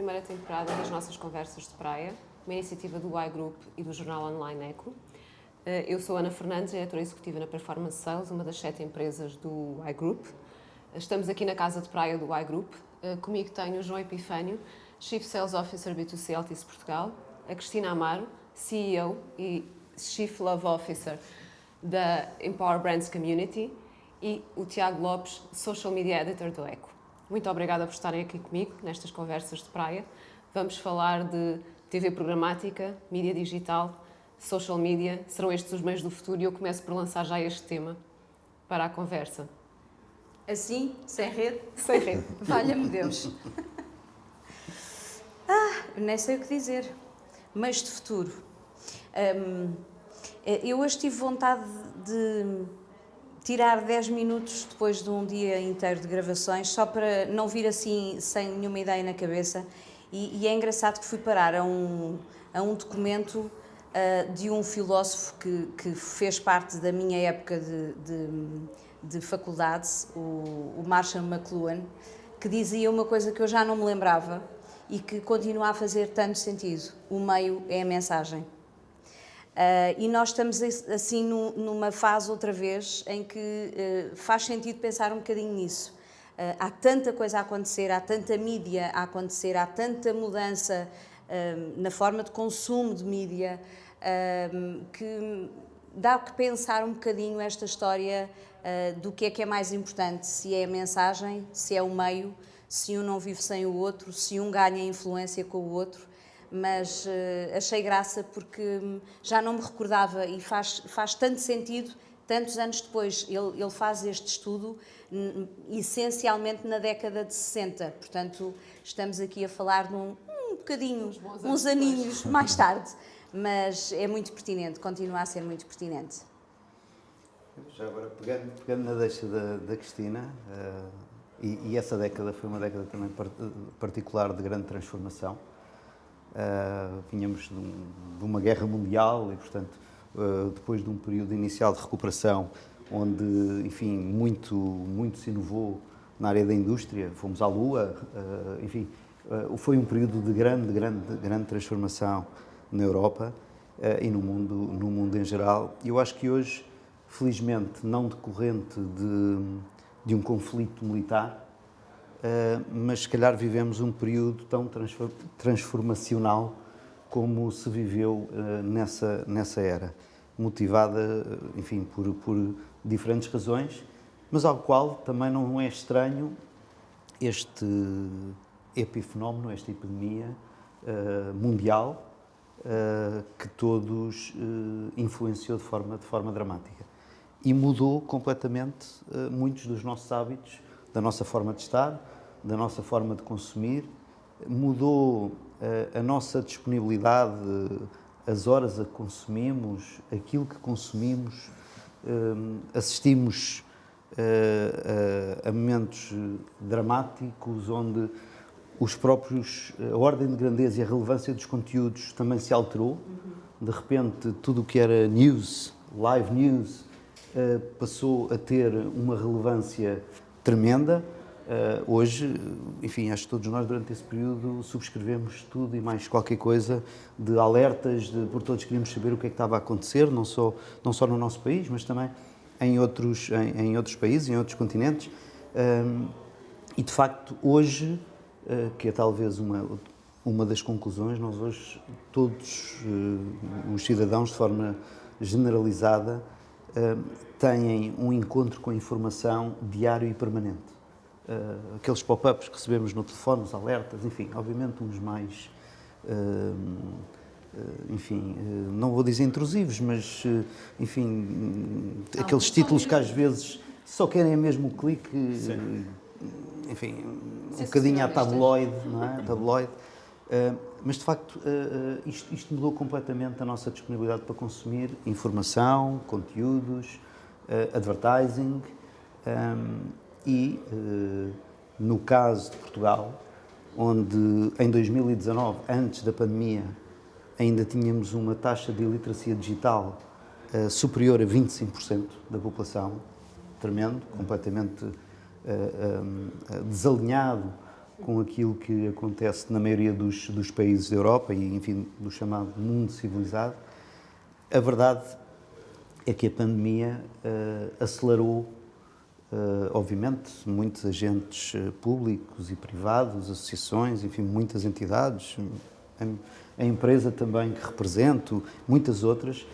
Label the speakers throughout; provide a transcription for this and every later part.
Speaker 1: primeira temporada das nossas conversas de praia, uma iniciativa do iGroup e do jornal online Eco. Eu sou Ana Fernandes, diretora executiva na Performance Sales, uma das 7 empresas do iGroup. Estamos aqui na casa de praia do iGroup. Comigo tenho o João Epifânio, Chief Sales Officer B2C Altice Portugal, a Cristina Amaro, CEO e Chief Love Officer da Empower Brands Community, e o Tiago Lopes, Social Media Editor do Eco. Muito obrigada por estarem aqui comigo nestas conversas de praia. Vamos falar de TV programática, mídia digital, social media. Serão estes os meios do futuro e eu começo por lançar já este tema para a conversa.
Speaker 2: Assim, sem rede?
Speaker 1: Sem rede.
Speaker 2: Valha-me Deus. Nem sei o que dizer. Meios de futuro. Eu hoje tive vontade de tirar 10 minutos depois de um dia inteiro de gravações, só para não vir assim sem nenhuma ideia na cabeça. E é engraçado que fui parar a um documento de um filósofo que fez parte da minha época de faculdade, o Marshall McLuhan, que dizia uma coisa que eu já não me lembrava e que continua a fazer tanto sentido: o meio é a mensagem. E nós estamos assim numa fase outra vez em que faz sentido pensar um bocadinho nisso. Há tanta coisa a acontecer, há tanta mídia a acontecer, há tanta mudança na forma de consumo de mídia, que dá que pensar um bocadinho esta história do que é mais importante, se é a mensagem, se é o meio, se um não vive sem o outro, se um ganha influência com o outro. Mas achei graça porque já não me recordava e faz tanto sentido, tantos anos depois. Ele faz este estudo essencialmente na década de 60, portanto estamos aqui a falar de um bocadinho, uns aninhos mais tarde, mas é muito pertinente, continua a ser muito pertinente.
Speaker 3: Já agora, pegando na deixa da Cristina, e essa década foi uma década também particular de grande transformação. Vínhamos de uma guerra mundial e, portanto, depois de um período inicial de recuperação, onde, enfim, muito se inovou na área da indústria, fomos à Lua, enfim, foi um período de grande transformação na Europa e no mundo em geral. E eu acho que hoje, felizmente, não decorrente de um conflito militar, mas se calhar vivemos um período tão transformacional como se viveu nessa era, motivada, enfim, por diferentes razões, mas ao qual também não é estranho este epifenómeno, esta epidemia mundial que todos influenciou de forma dramática e mudou completamente muitos dos nossos hábitos, da nossa forma de estar, da nossa forma de consumir, mudou a nossa disponibilidade, as horas a que consumimos, aquilo que consumimos, assistimos a momentos dramáticos onde a ordem de grandeza e a relevância dos conteúdos também se alterou. De repente, tudo o que era news, live news, passou a ter uma relevância tremenda. Hoje, enfim, acho que todos nós durante esse período subscrevemos tudo e mais qualquer coisa de alertas, por todos queríamos saber o que é que estava a acontecer, não só no nosso país, mas também em outros países, em outros continentes. E de facto, hoje, que é talvez uma das conclusões, nós hoje, todos os cidadãos, de forma generalizada, têm um encontro com a informação diário e permanente. Aqueles pop-ups que recebemos no telefone, os alertas, enfim, obviamente uns mais, enfim, não vou dizer intrusivos, mas, enfim, aqueles títulos que às vezes só querem mesmo o clique, enfim, um bocadinho à tabloide, não é? Tabloide. Mas, de facto, isto mudou completamente a nossa disponibilidade para consumir informação, conteúdos, advertising, e, no caso de Portugal, onde em 2019, antes da pandemia, ainda tínhamos uma taxa de iliteracia digital superior a 25% da população, tremendo, completamente desalinhado com aquilo que acontece na maioria dos países da Europa e, enfim, do chamado mundo civilizado. A verdade é que a pandemia acelerou, obviamente, muitos agentes públicos e privados, associações, enfim, muitas entidades, a empresa também que represento, muitas outras,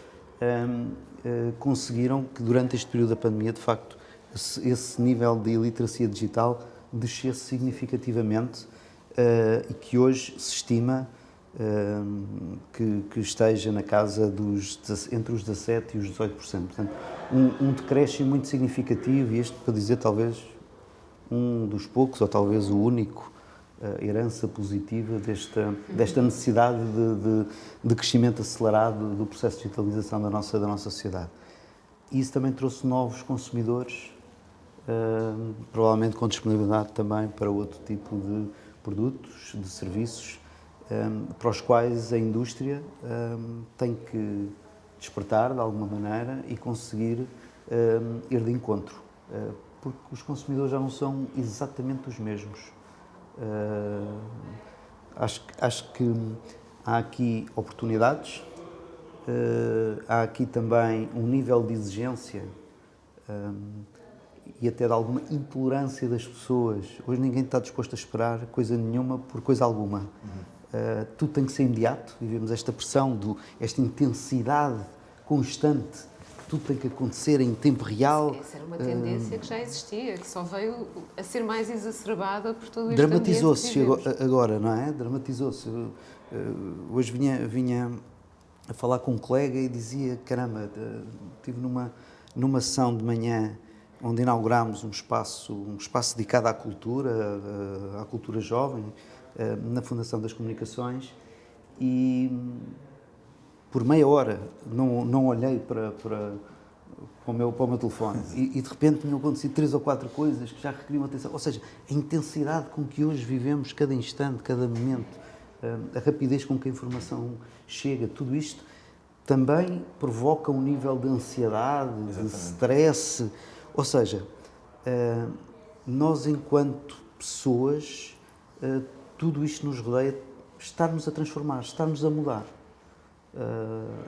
Speaker 3: conseguiram que durante este período da pandemia, de facto, esse nível de iliteracia digital descesse significativamente e que hoje se estima que esteja na casa entre os 17% e os 18%. Portanto, um decréscimo muito significativo, e este, para dizer, talvez um dos poucos, ou talvez o único, herança positiva desta necessidade de crescimento acelerado do processo de digitalização da nossa sociedade. E isso também trouxe novos consumidores, provavelmente com disponibilidade também para outro tipo de produtos, de serviços, para os quais a indústria tem que despertar de alguma maneira e conseguir ir de encontro, porque os consumidores já não são exatamente os mesmos. Acho que há aqui oportunidades, há aqui também um nível de exigência e até de alguma intolerância das pessoas. Hoje ninguém está disposto a esperar coisa nenhuma por coisa alguma. Tudo tem que ser imediato, vivemos esta pressão, esta intensidade constante, tudo tem que acontecer em tempo real.
Speaker 1: Essa era uma tendência que já existia, que só veio a ser mais exacerbada por todo este
Speaker 3: Dramatizou-se
Speaker 1: ambiente
Speaker 3: agora, não é? Dramatizou-se. Hoje vinha a falar com um colega e dizia, caramba, estive numa sessão de manhã onde inaugurámos um espaço dedicado à cultura jovem, na Fundação das Comunicações, e por meia hora não olhei para o meu telefone e de repente tinham acontecido 3 ou 4 coisas que já requeriam atenção. Ou seja, a intensidade com que hoje vivemos cada instante, cada momento, a rapidez com que a informação chega, tudo isto também provoca um nível de ansiedade, de stress. Ou seja, nós enquanto pessoas, tudo isto nos rodeia, estarmos a transformar, estarmos a mudar.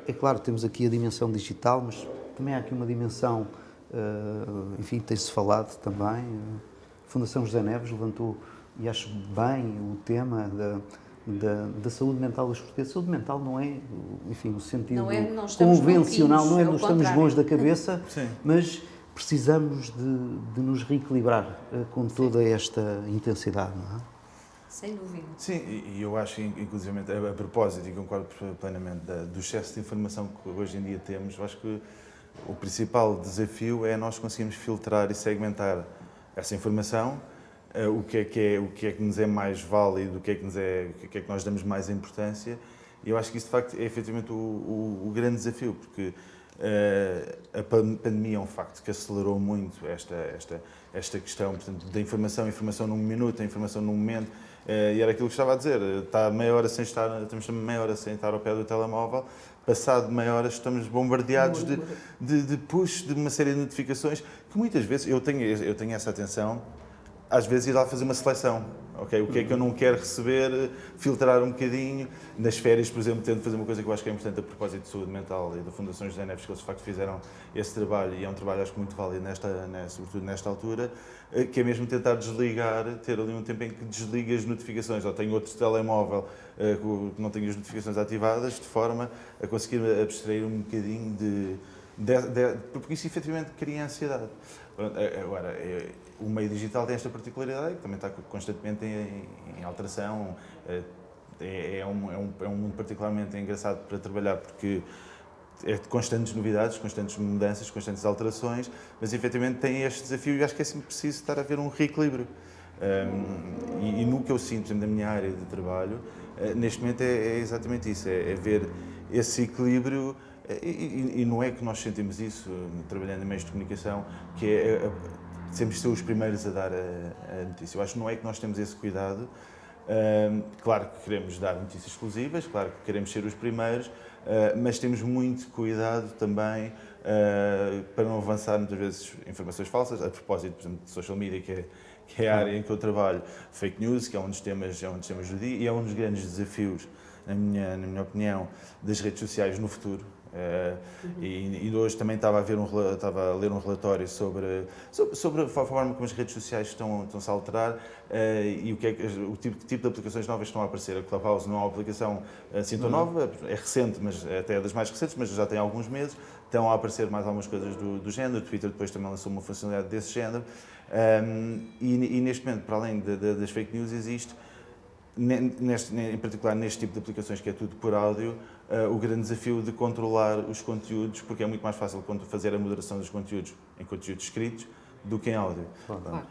Speaker 3: É claro, temos aqui a dimensão digital, mas também há aqui uma dimensão, enfim, tem-se falado também. A Fundação José Neves levantou, e acho bem, o tema da saúde mental das portuguesas. Saúde mental não é, enfim, o sentido
Speaker 2: não
Speaker 3: convencional, não é
Speaker 2: ao
Speaker 3: não estamos
Speaker 2: contrário.
Speaker 3: bons da cabeça,
Speaker 4: Sim.
Speaker 3: mas precisamos de nos reequilibrar com toda esta intensidade, não é?
Speaker 2: Sem dúvida.
Speaker 4: Sim, e eu acho, inclusive, a propósito, e concordo plenamente, do excesso de informação que hoje em dia temos, eu acho que o principal desafio é nós conseguirmos filtrar e segmentar essa informação, o que é que nos é mais válido, o que é que nós damos mais importância, e eu acho que isso, de facto, é efetivamente o grande desafio, porque a pandemia é um facto que acelerou muito esta questão, portanto, da informação num minuto, a informação num momento, e era aquilo que estava a dizer, estamos meia hora sem estar ao pé do telemóvel, passado meia hora estamos bombardeados de push, de uma série de notificações, que muitas vezes, eu tenho essa atenção, às vezes ir lá fazer uma seleção, ok? O que é que eu não quero receber, filtrar um bocadinho. Nas férias, por exemplo, tento fazer uma coisa que eu acho que é importante a propósito de saúde mental e da Fundação José Neves, que eles de facto fizeram esse trabalho, e é um trabalho acho que muito válido, sobretudo nesta altura, que é mesmo tentar desligar, ter ali um tempo em que desliga as notificações, ou tenho outro telemóvel que não tenho as notificações ativadas, de forma a conseguir abstrair um bocadinho porque isso efetivamente cria ansiedade. Agora, o meio digital tem esta particularidade, que também está constantemente em alteração, é um mundo particularmente engraçado para trabalhar, porque é de constantes novidades, constantes mudanças, constantes alterações, mas efetivamente tem este desafio e acho que é sempre preciso estar a ver um reequilíbrio. E no que eu sinto, por exemplo, na minha área de trabalho, neste momento é exatamente isso, é ver esse equilíbrio. E não é que nós sentimos isso, trabalhando em meios de comunicação, que é sempre ser os primeiros a dar a notícia. Eu acho que não é que nós temos esse cuidado. Claro que queremos dar notícias exclusivas, claro que queremos ser os primeiros, mas temos muito cuidado também para não avançar muitas vezes informações falsas, a propósito, por exemplo, de social media, que é a área em que eu trabalho, fake news, que é um dos temas do dia, e é um dos grandes desafios, na minha opinião, das redes sociais no futuro. E hoje também estava a ler um relatório sobre a forma como as redes sociais estão-se a alterar e o tipo de aplicações novas estão a aparecer. A Clubhouse não é uma aplicação assim tão nova, é recente, mas até é das mais recentes, mas já tem alguns meses. Estão a aparecer mais algumas coisas do género. O Twitter depois também lançou uma funcionalidade desse género. E neste momento, para além das fake news, existe, em particular neste tipo de aplicações que é tudo por áudio, o grande desafio de controlar os conteúdos, porque é muito mais fácil fazer a moderação dos conteúdos em conteúdos escritos do que em áudio.
Speaker 1: Claro.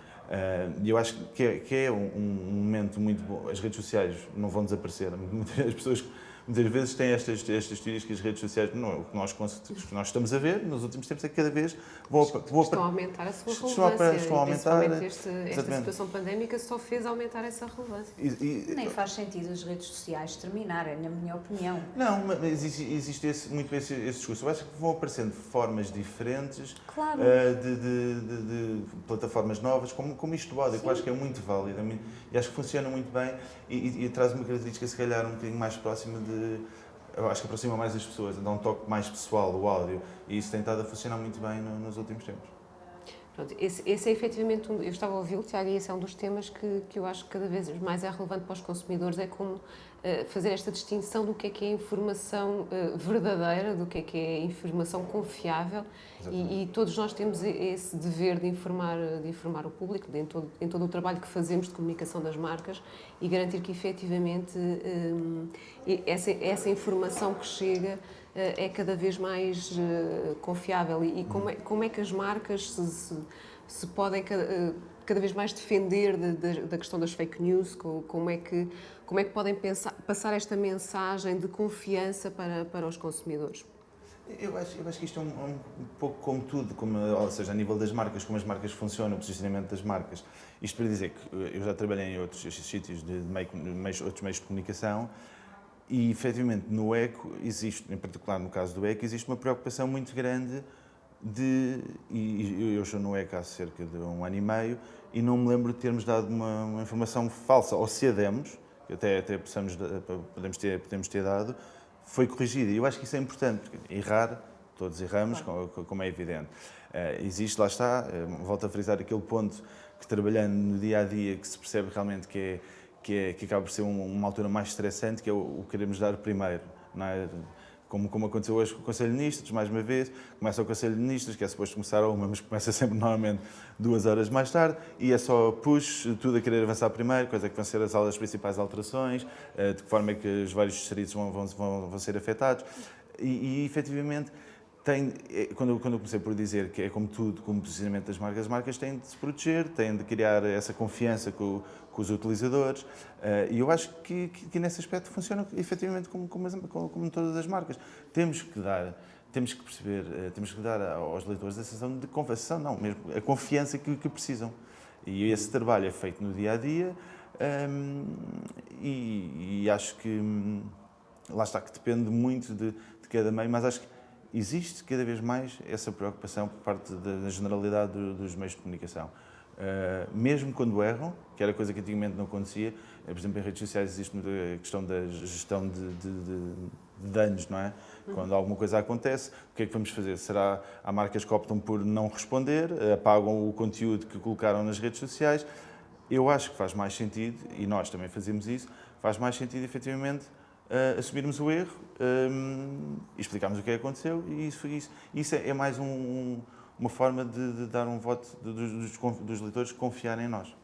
Speaker 4: E eu acho que é um momento muito bom. As redes sociais não vão desaparecer. As pessoas muitas vezes têm estas teorias que as redes sociais, não, o que nós estamos a ver nos últimos tempos é que cada vez
Speaker 1: estão a aumentar a sua relevância.
Speaker 4: Estão a aumentar.
Speaker 1: Esta situação pandémica só fez aumentar essa relevância.
Speaker 2: Nem faz sentido as redes sociais terminarem, na minha opinião.
Speaker 4: Não, mas existe muito esse discurso. Eu acho que vão aparecendo formas diferentes,
Speaker 2: claro,
Speaker 4: de plataformas novas, como isto do áudio, que eu acho que é muito válido e acho que funciona muito bem e traz uma característica, se calhar, um bocadinho mais próxima eu acho que aproxima mais as pessoas, dá um toque mais pessoal, o áudio, e isso tem estado a funcionar muito bem nos últimos tempos.
Speaker 1: Pronto, esse é efetivamente, eu estava a ouvi-lo, Tiago, e esse é um dos temas que eu acho que cada vez mais é relevante para os consumidores, é como fazer esta distinção do que é informação verdadeira, do que é informação confiável, e todos nós temos esse dever de informar o público em todo o trabalho que fazemos de comunicação das marcas e garantir que efetivamente essa informação que chega é cada vez mais confiável e como é que as marcas se podem cada vez mais defender da questão das fake news, como é que podem passar esta mensagem de confiança para os consumidores?
Speaker 4: Eu acho que isto é um pouco como tudo, ou seja, a nível das marcas, como as marcas funcionam, o posicionamento das marcas. Isto para dizer que eu já trabalhei em outros sítios, outros meios de comunicação, e efetivamente no ECO existe, em particular no caso do ECO, existe uma preocupação muito grande e eu estou no ECO há cerca de 1 ano e meio e não me lembro de termos dado uma informação falsa, ou se a demos, que até podemos ter dado, foi corrigida. E eu acho que isso é importante, porque errar, todos erramos, claro, como é evidente. Existe, lá está, volto a frisar aquele ponto que trabalhando no dia-a-dia que se percebe realmente que acaba por ser uma altura mais estressante, que é o queremos dar primeiro, não é? Como aconteceu hoje com o Conselho de Ministros, mais uma vez, começa o Conselho de Ministros, que é suposto começar a 1, mas começa sempre normalmente 2 horas mais tarde, e é só push, tudo a querer avançar primeiro, coisa que vão ser as principais alterações, de que forma é que os vários distritos vão ser afetados, e efetivamente, quando eu comecei por dizer que é como tudo, como o posicionamento das marcas, as marcas têm de se proteger, têm de criar essa confiança com os utilizadores, e eu acho que nesse aspecto funciona efetivamente como todas as marcas. Temos que perceber, temos que dar aos leitores a sensação de confiança, não, mesmo a confiança que precisam. E esse trabalho é feito no dia-a-dia, e acho que, lá está, que depende muito de cada meio, mas acho que existe cada vez mais essa preocupação por parte da generalidade dos meios de comunicação. Mesmo quando erram, que era coisa que antigamente não acontecia, por exemplo, em redes sociais existe muito a questão da gestão de danos, não é? Quando alguma coisa acontece, o que é que vamos fazer? Há marcas que optam por não responder, apagam o conteúdo que colocaram nas redes sociais. Eu acho que faz mais sentido, e nós também fazemos isso, faz mais sentido efetivamente assumirmos o erro e explicarmos o que aconteceu, e isso é mais uma forma de dar um voto dos leitores confiarem em nós.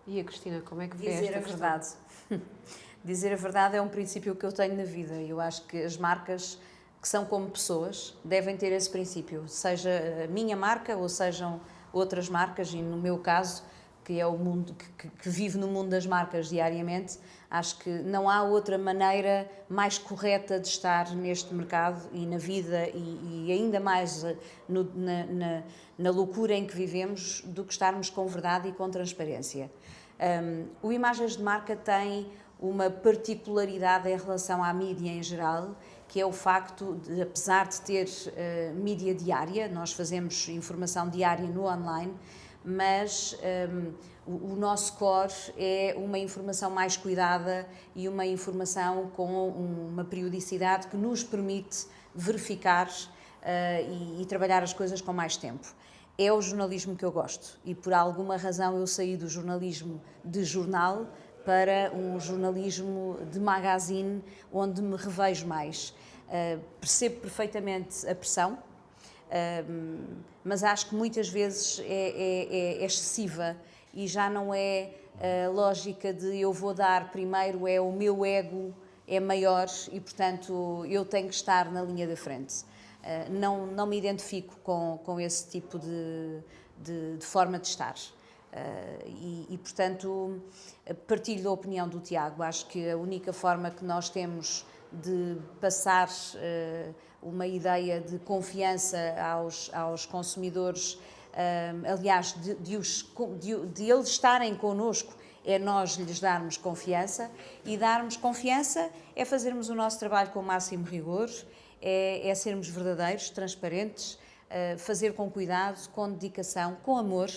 Speaker 1: E a Cristina, como é que vê
Speaker 2: dizer a verdade? Dizer a verdade é um princípio que eu tenho na vida e eu acho que as marcas que são como pessoas devem ter esse princípio, seja a minha marca ou sejam outras marcas, e no meu caso, que é o mundo que vive no mundo das marcas diariamente, acho que não há outra maneira mais correta de estar neste mercado e na vida e ainda mais na loucura em que vivemos do que estarmos com verdade e com transparência. O Imagens de Marca tem uma particularidade em relação à mídia em geral, que é o facto de, apesar de ter mídia diária, nós fazemos informação diária no online, mas o nosso core é uma informação mais cuidada e uma informação com uma periodicidade que nos permite verificar e trabalhar as coisas com mais tempo. É o jornalismo que eu gosto e por alguma razão eu saí do jornalismo de jornal para um jornalismo de magazine onde me revejo mais. Percebo perfeitamente a pressão, mas acho que muitas vezes é excessiva e já não é a lógica de eu vou dar primeiro, é o meu ego é maior e, portanto, eu tenho que estar na linha da frente. Não me identifico com esse tipo de forma de estar. Portanto, partilho da opinião do Tiago. Acho que a única forma que nós temos de passar uma ideia de confiança aos consumidores, aliás, de eles estarem connosco, é nós lhes darmos confiança, e darmos confiança é fazermos o nosso trabalho com o máximo rigor, é sermos verdadeiros, transparentes, fazer com cuidado, com dedicação, com amor.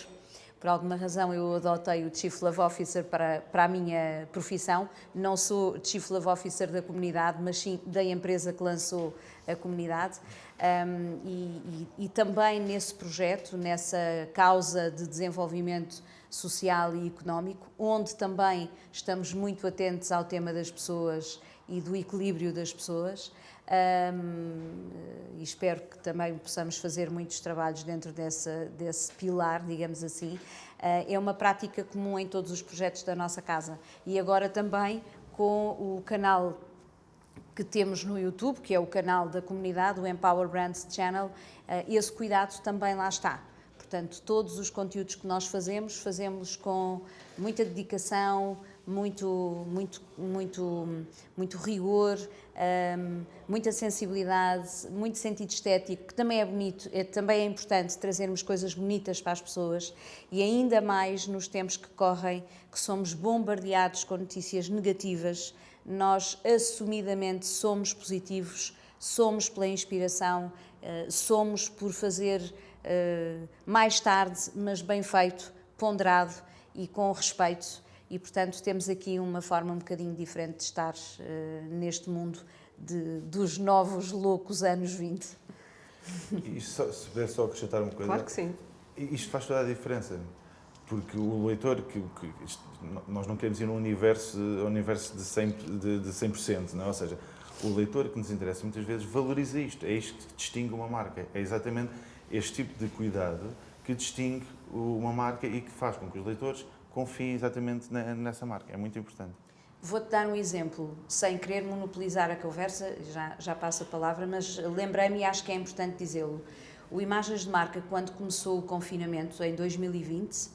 Speaker 2: Por alguma razão eu adotei o Chief Love Officer para a minha profissão. Não sou Chief Love Officer da comunidade, mas sim da empresa que lançou a comunidade. E também nesse projeto, nessa causa de desenvolvimento social e económico, onde também estamos muito atentos ao tema das pessoas e do equilíbrio das pessoas. E espero que também possamos fazer muitos trabalhos dentro desse pilar, digamos assim. É uma prática comum em todos os projetos da nossa casa. E agora também com o canal que temos no YouTube, que é o canal da comunidade, o Empower Brands Channel, esse cuidado também lá está. Portanto, todos os conteúdos que nós fazemos com muita dedicação, muito rigor, muita sensibilidade, muito sentido estético, que também é bonito, também é importante trazermos coisas bonitas para as pessoas, e ainda mais nos tempos que correm, que somos bombardeados com notícias negativas. Nós assumidamente somos positivos, somos pela inspiração, somos por fazer mais tarde, mas bem feito, ponderado e com respeito. E, portanto, temos aqui uma forma um bocadinho diferente de estar neste mundo dos novos loucos anos 20.
Speaker 4: E se puder só acrescentar uma coisa...
Speaker 1: Claro que sim.
Speaker 4: Isto faz toda a diferença, porque o leitor, nós não queremos ir num universo de 100%, não é? Ou seja, o leitor que nos interessa muitas vezes valoriza isto, é isto que distingue uma marca, é exatamente este tipo de cuidado que distingue uma marca e que faz com que os leitores confiem exatamente nessa marca. É muito importante.
Speaker 2: Vou-te dar um exemplo, sem querer monopolizar a conversa, já passo a palavra, mas lembrei-me e acho que é importante dizê-lo. O Imagens de Marca, quando começou o confinamento, em 2020,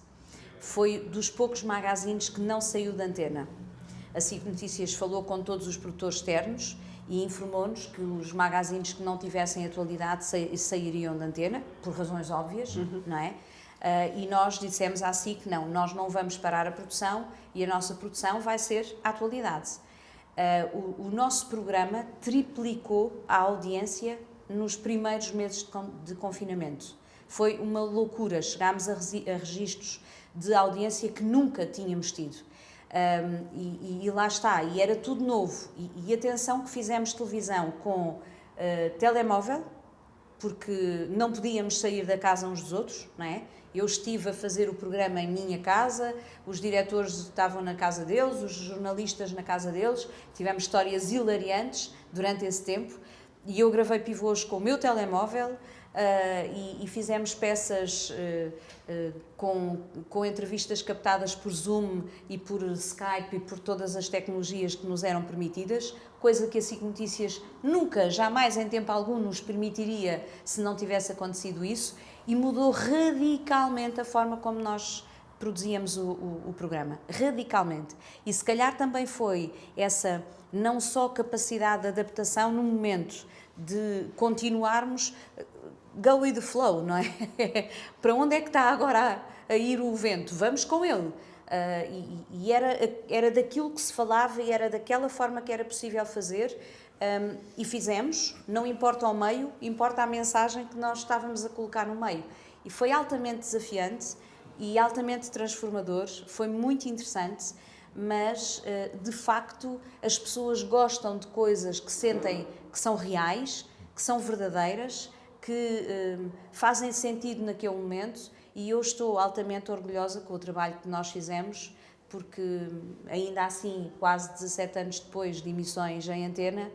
Speaker 2: foi dos poucos magazines que não saiu da antena. A SIC Notícias falou com todos os produtores externos e informou-nos que os magazines que não tivessem atualidade sairiam da antena, por razões óbvias, não é? E nós dissemos à SIC, não, nós não vamos parar a produção e a nossa produção vai ser a atualidade. O nosso programa triplicou a audiência nos primeiros meses de confinamento. Foi uma loucura, chegámos a registros de audiência que nunca tínhamos tido. E lá está, e era tudo novo. E atenção que fizemos televisão com telemóvel, porque não podíamos sair da casa uns dos outros, não é? Eu estive a fazer o programa em minha casa, os diretores estavam na casa deles, os jornalistas na casa deles, tivemos histórias hilariantes durante esse tempo, e eu gravei pivôs com o meu telemóvel e fizemos peças com entrevistas captadas por Zoom e por Skype e por todas as tecnologias que nos eram permitidas, coisa que a SIC Notícias nunca, jamais em tempo algum nos permitiria se não tivesse acontecido isso, e mudou radicalmente a forma como nós produzíamos o programa, radicalmente. E se calhar também foi essa não só capacidade de adaptação no momento de continuarmos go with the flow, não é? Para onde é que está agora a ir o vento? Vamos com ele. E era daquilo que se falava e era daquela forma que era possível fazer, E fizemos, não importa o meio, importa a mensagem que nós estávamos a colocar no meio. E foi altamente desafiante e altamente transformador, foi muito interessante, mas de facto as pessoas gostam de coisas que sentem que são reais, que são verdadeiras, que fazem sentido naquele momento, e eu estou altamente orgulhosa com o trabalho que nós fizemos, porque ainda assim, quase 17 anos depois de emissões em antena,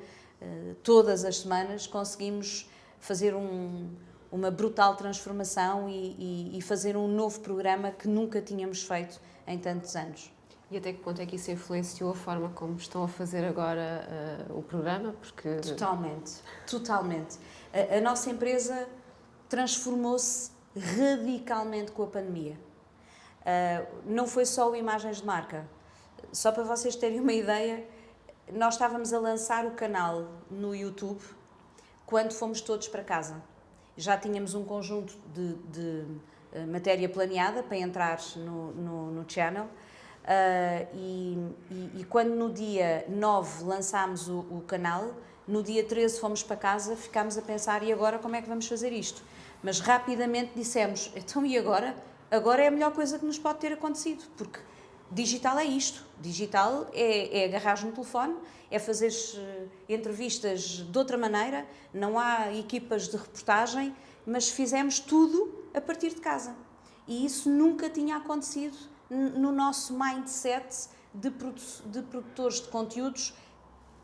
Speaker 2: todas as semanas conseguimos fazer uma brutal transformação e fazer um novo programa que nunca tínhamos feito em tantos anos.
Speaker 1: E até que ponto é que isso influenciou a forma como estão a fazer agora o programa? Porque...
Speaker 2: Totalmente, totalmente. A nossa empresa transformou-se radicalmente com a pandemia. Não foi só imagens de marca. Só para vocês terem uma ideia, nós estávamos a lançar o canal no YouTube quando fomos todos para casa. Já tínhamos um conjunto de matéria planeada para entrar no channel. E quando no dia 9 lançámos o canal, no dia 13 fomos para casa, ficámos a pensar, e agora como é que vamos fazer isto? Mas rapidamente dissemos, então e agora? Agora é a melhor coisa que nos pode ter acontecido, porque digital é isto. Digital é agarrar no telefone, é fazer entrevistas de outra maneira, não há equipas de reportagem, mas fizemos tudo a partir de casa. E isso nunca tinha acontecido no nosso mindset de produtores de conteúdos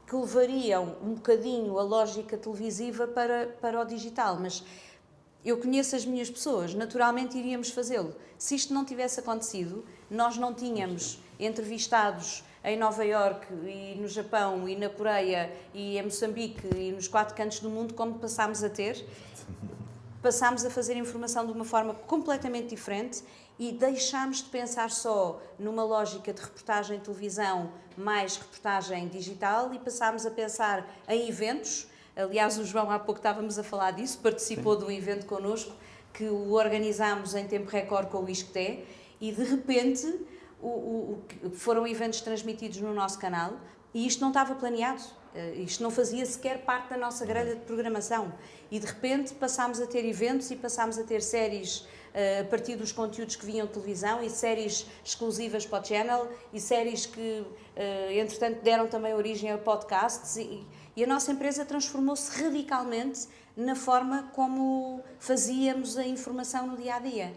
Speaker 2: que levariam um bocadinho a lógica televisiva para o digital. Mas eu conheço as minhas pessoas, naturalmente iríamos fazê-lo. Se isto não tivesse acontecido, nós não tínhamos entrevistados em Nova Iorque e no Japão e na Coreia e em Moçambique e nos 4 cantos do mundo como passámos a ter. Passámos a fazer informação de uma forma completamente diferente e deixámos de pensar só numa lógica de reportagem de televisão mais reportagem digital e passámos a pensar em eventos. Aliás, o João há pouco estávamos a falar disso, participou de um evento connosco que o organizámos em tempo recorde com o ISCTE e de repente foram eventos transmitidos no nosso canal e isto não estava planeado. Isto não fazia sequer parte da nossa grelha de programação e de repente passámos a ter eventos e passámos a ter séries a partir dos conteúdos que vinham de televisão e séries exclusivas para o channel e séries que entretanto deram também origem a podcasts e a nossa empresa transformou-se radicalmente na forma como fazíamos a informação no dia-a-dia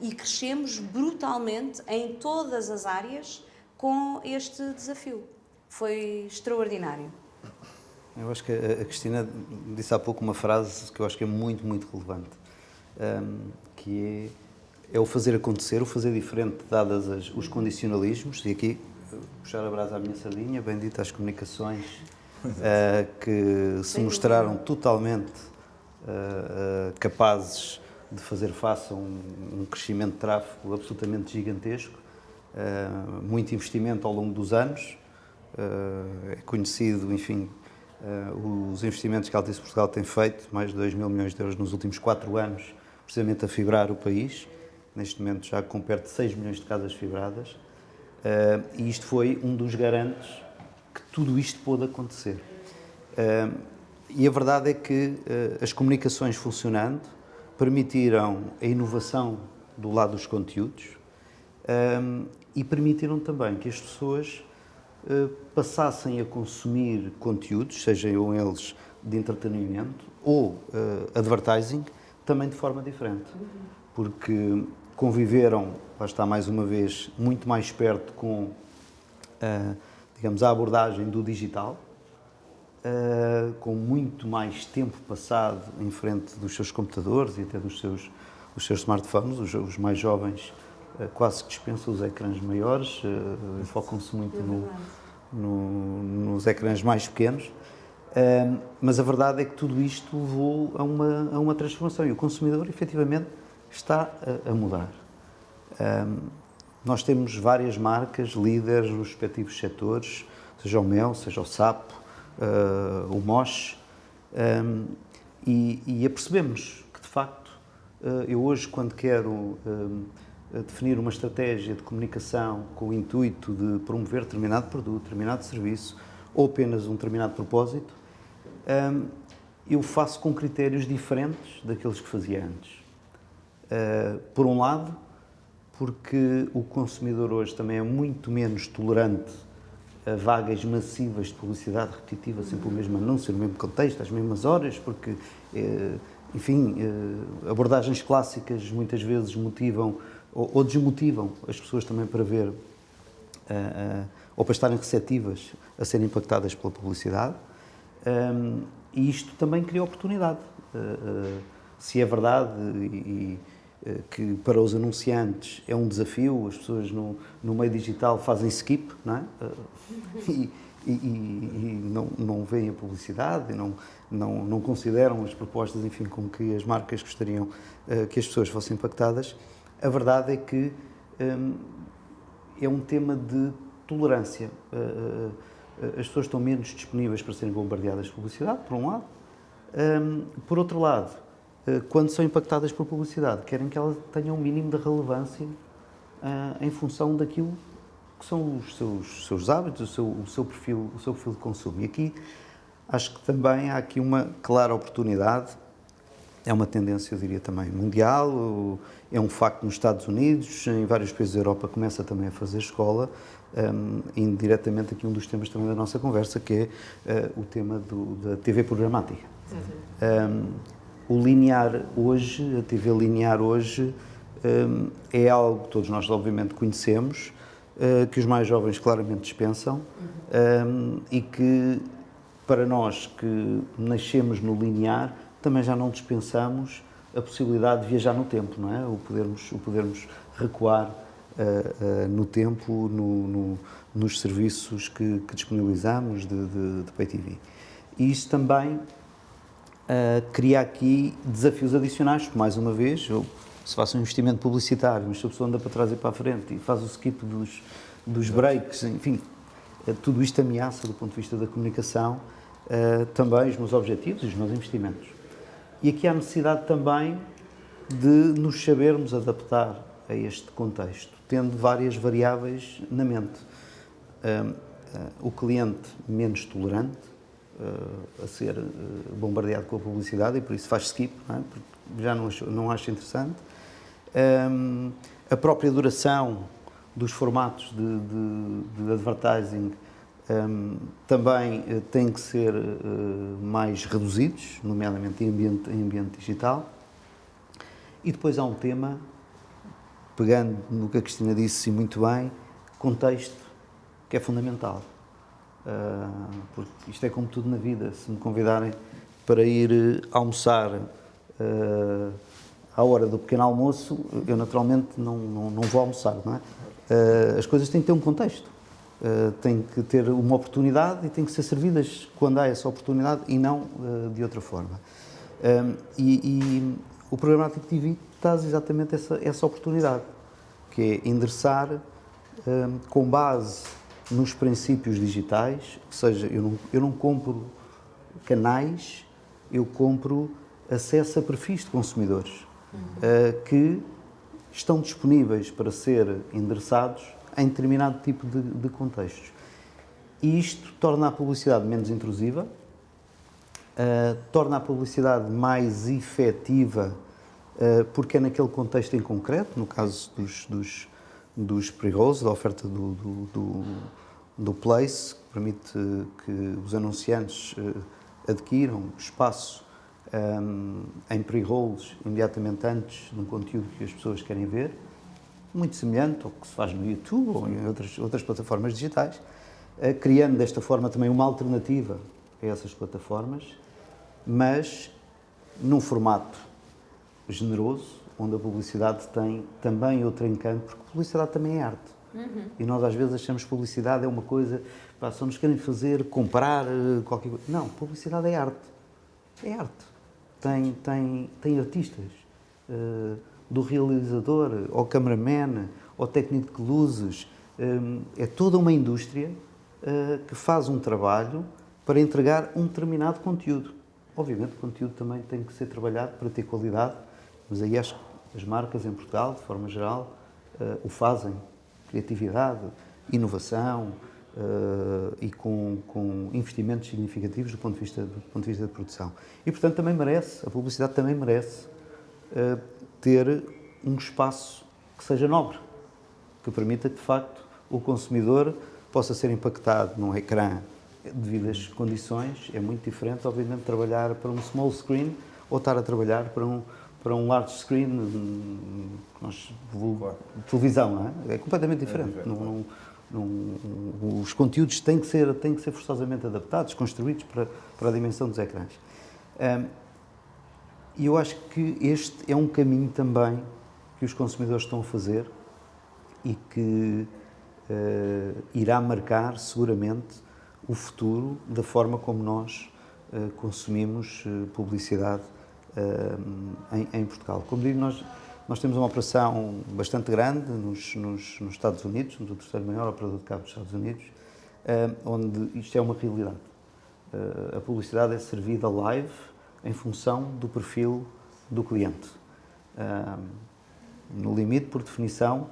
Speaker 2: e crescemos brutalmente em todas as áreas com este desafio. Foi extraordinário.
Speaker 3: Eu acho que a Cristina disse há pouco uma frase que eu acho que é muito, muito relevante, que é o fazer acontecer, o fazer diferente, dadas os condicionalismos, e aqui puxar a brasa à minha sardinha, bendita às comunicações, que se mostraram totalmente capazes de fazer face a um crescimento de tráfego absolutamente gigantesco, muito investimento ao longo dos anos. É conhecido, enfim, os investimentos que a Altice Portugal tem feito, mais de 2 mil milhões de euros nos últimos 4 anos, precisamente a fibrar o país, neste momento já com perto de 6 milhões de casas fibradas, e isto foi um dos garantes que tudo isto pôde acontecer. E a verdade é que as comunicações funcionando permitiram a inovação do lado dos conteúdos e permitiram também que as pessoas passassem a consumir conteúdos, sejam eles de entretenimento ou advertising, também de forma diferente. Porque conviveram, lá está mais uma vez, muito mais perto com, digamos, a abordagem do digital, com muito mais tempo passado em frente dos seus computadores e até dos seus smartphones. Os mais jovens quase que dispensam os ecrãs maiores, focam-se muito nos ecrãs mais pequenos, mas a verdade é que tudo isto levou a uma transformação e o consumidor efetivamente está a mudar. Nós temos várias marcas líderes nos respectivos setores, seja o Mel, seja o Sapo, o Mosh, e apercebemos que de facto eu hoje quando quero definir uma estratégia de comunicação com o intuito de promover determinado produto, determinado serviço ou apenas um determinado propósito, eu faço com critérios diferentes daqueles que fazia antes. Por um lado, porque o consumidor hoje também é muito menos tolerante a vagas massivas de publicidade repetitiva, sempre o mesmo anúncio, no mesmo contexto, às mesmas horas, porque, enfim, abordagens clássicas muitas vezes motivam ou desmotivam as pessoas também para ver ou para estarem receptivas a serem impactadas pela publicidade. E isto também cria oportunidade. Se é verdade que para os anunciantes é um desafio, as pessoas no meio digital fazem skip, não é? E não veem a publicidade, e não consideram as propostas, enfim, com que as marcas gostariam que as pessoas fossem impactadas. A verdade é que é um tema de tolerância. As pessoas estão menos disponíveis para serem bombardeadas de publicidade, por um lado. Por outro lado, quando são impactadas por publicidade, querem que ela tenha um mínimo de relevância em função daquilo que são os seus hábitos, o seu perfil de consumo. E aqui acho que também há aqui uma clara oportunidade. É uma tendência, eu diria, também mundial, é um facto nos Estados Unidos, em vários países da Europa começa também a fazer escola, indiretamente aqui um dos temas também da nossa conversa, que é o tema da TV programática. O linear hoje, a TV linear hoje, é algo que todos nós obviamente conhecemos, que os mais jovens claramente dispensam, e que para nós que nascemos no linear, também já não dispensamos a possibilidade de viajar no tempo, não é? O podermos recuar no tempo, nos serviços que disponibilizamos de Pay TV. E isso também cria aqui desafios adicionais, porque, mais uma vez, se faço um investimento publicitário, mas se a pessoa anda para trás e para a frente e faz o skip dos breaks, enfim, tudo isto ameaça, do ponto de vista da comunicação, também os meus objetivos e os meus investimentos. E aqui há necessidade também de nos sabermos adaptar a este contexto, tendo várias variáveis na mente. O cliente menos tolerante a ser bombardeado com a publicidade e por isso faz skip, não é? Porque já não acha interessante. A própria duração dos formatos de advertising também têm que ser mais reduzidos, nomeadamente em ambiente digital. E depois há um tema, pegando no que a Cristina disse muito bem, contexto, que é fundamental. Porque isto é como tudo na vida, se me convidarem para ir almoçar à hora do pequeno almoço, eu naturalmente não vou almoçar, não é? As coisas têm que ter um contexto. Têm que ter uma oportunidade e têm que ser servidas quando há essa oportunidade e não de outra forma. E o Programmatic TV traz exatamente essa oportunidade, que é endereçar com base nos princípios digitais, ou seja, eu não compro canais, eu compro acesso a perfis de consumidores que estão disponíveis para ser endereçados em determinado tipo de contextos. E isto torna a publicidade menos intrusiva, torna a publicidade mais efetiva, porque é naquele contexto em concreto, no caso dos pre-rolls, da oferta do place, que permite que os anunciantes adquiram espaço em pre-rolls imediatamente antes de um conteúdo que as pessoas querem ver, muito semelhante ao que se faz no YouTube ou em outras plataformas digitais, criando desta forma também uma alternativa a essas plataformas, mas num formato generoso, onde a publicidade tem também outro encanto, porque publicidade também é arte. E nós às vezes achamos que publicidade é uma coisa, só nos querem fazer comprar qualquer coisa. Não, publicidade é arte. É arte. Tem artistas, do realizador, ao cameraman, ao técnico de luzes. É toda uma indústria que faz um trabalho para entregar um determinado conteúdo. Obviamente o conteúdo também tem que ser trabalhado para ter qualidade, mas aí acho que as marcas em Portugal, de forma geral, o fazem. Criatividade, inovação, e com investimentos significativos do ponto de vista de produção. E, portanto, a publicidade também merece ter um espaço que seja nobre, que permita que, de facto, o consumidor possa ser impactado num ecrã devidas condições. É muito diferente, obviamente, trabalhar para um small screen ou estar a trabalhar para um large screen, televisão, não é? É completamente diferente. Os conteúdos têm que ser forçosamente adaptados, construídos para a dimensão dos ecrãs. E eu acho que este é um caminho também que os consumidores estão a fazer e que irá marcar seguramente o futuro da forma como nós consumimos publicidade em Portugal. Como digo, nós temos uma operação bastante grande nos Estados Unidos, somos o terceiro maior operador de cabo dos Estados Unidos, onde isto é uma realidade. A publicidade é servida live em função do perfil do cliente. No limite, por definição,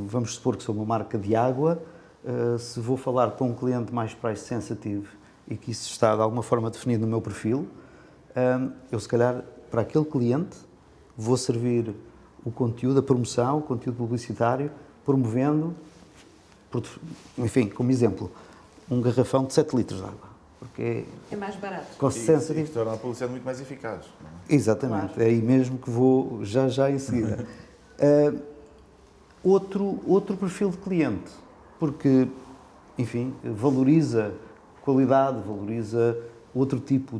Speaker 3: vamos supor que sou uma marca de água, se vou falar para um cliente mais price sensitive e que isso está de alguma forma definido no meu perfil, eu se calhar para aquele cliente vou servir o conteúdo, a promoção, o conteúdo publicitário, promovendo, enfim, como exemplo, um garrafão de 7 litros de água. Porque
Speaker 2: é mais barato.
Speaker 4: E que torna a publicidade muito mais eficaz. Não é?
Speaker 3: Exatamente, claro. É aí mesmo que vou já em seguida. Outro perfil de cliente, porque, enfim, valoriza qualidade, valoriza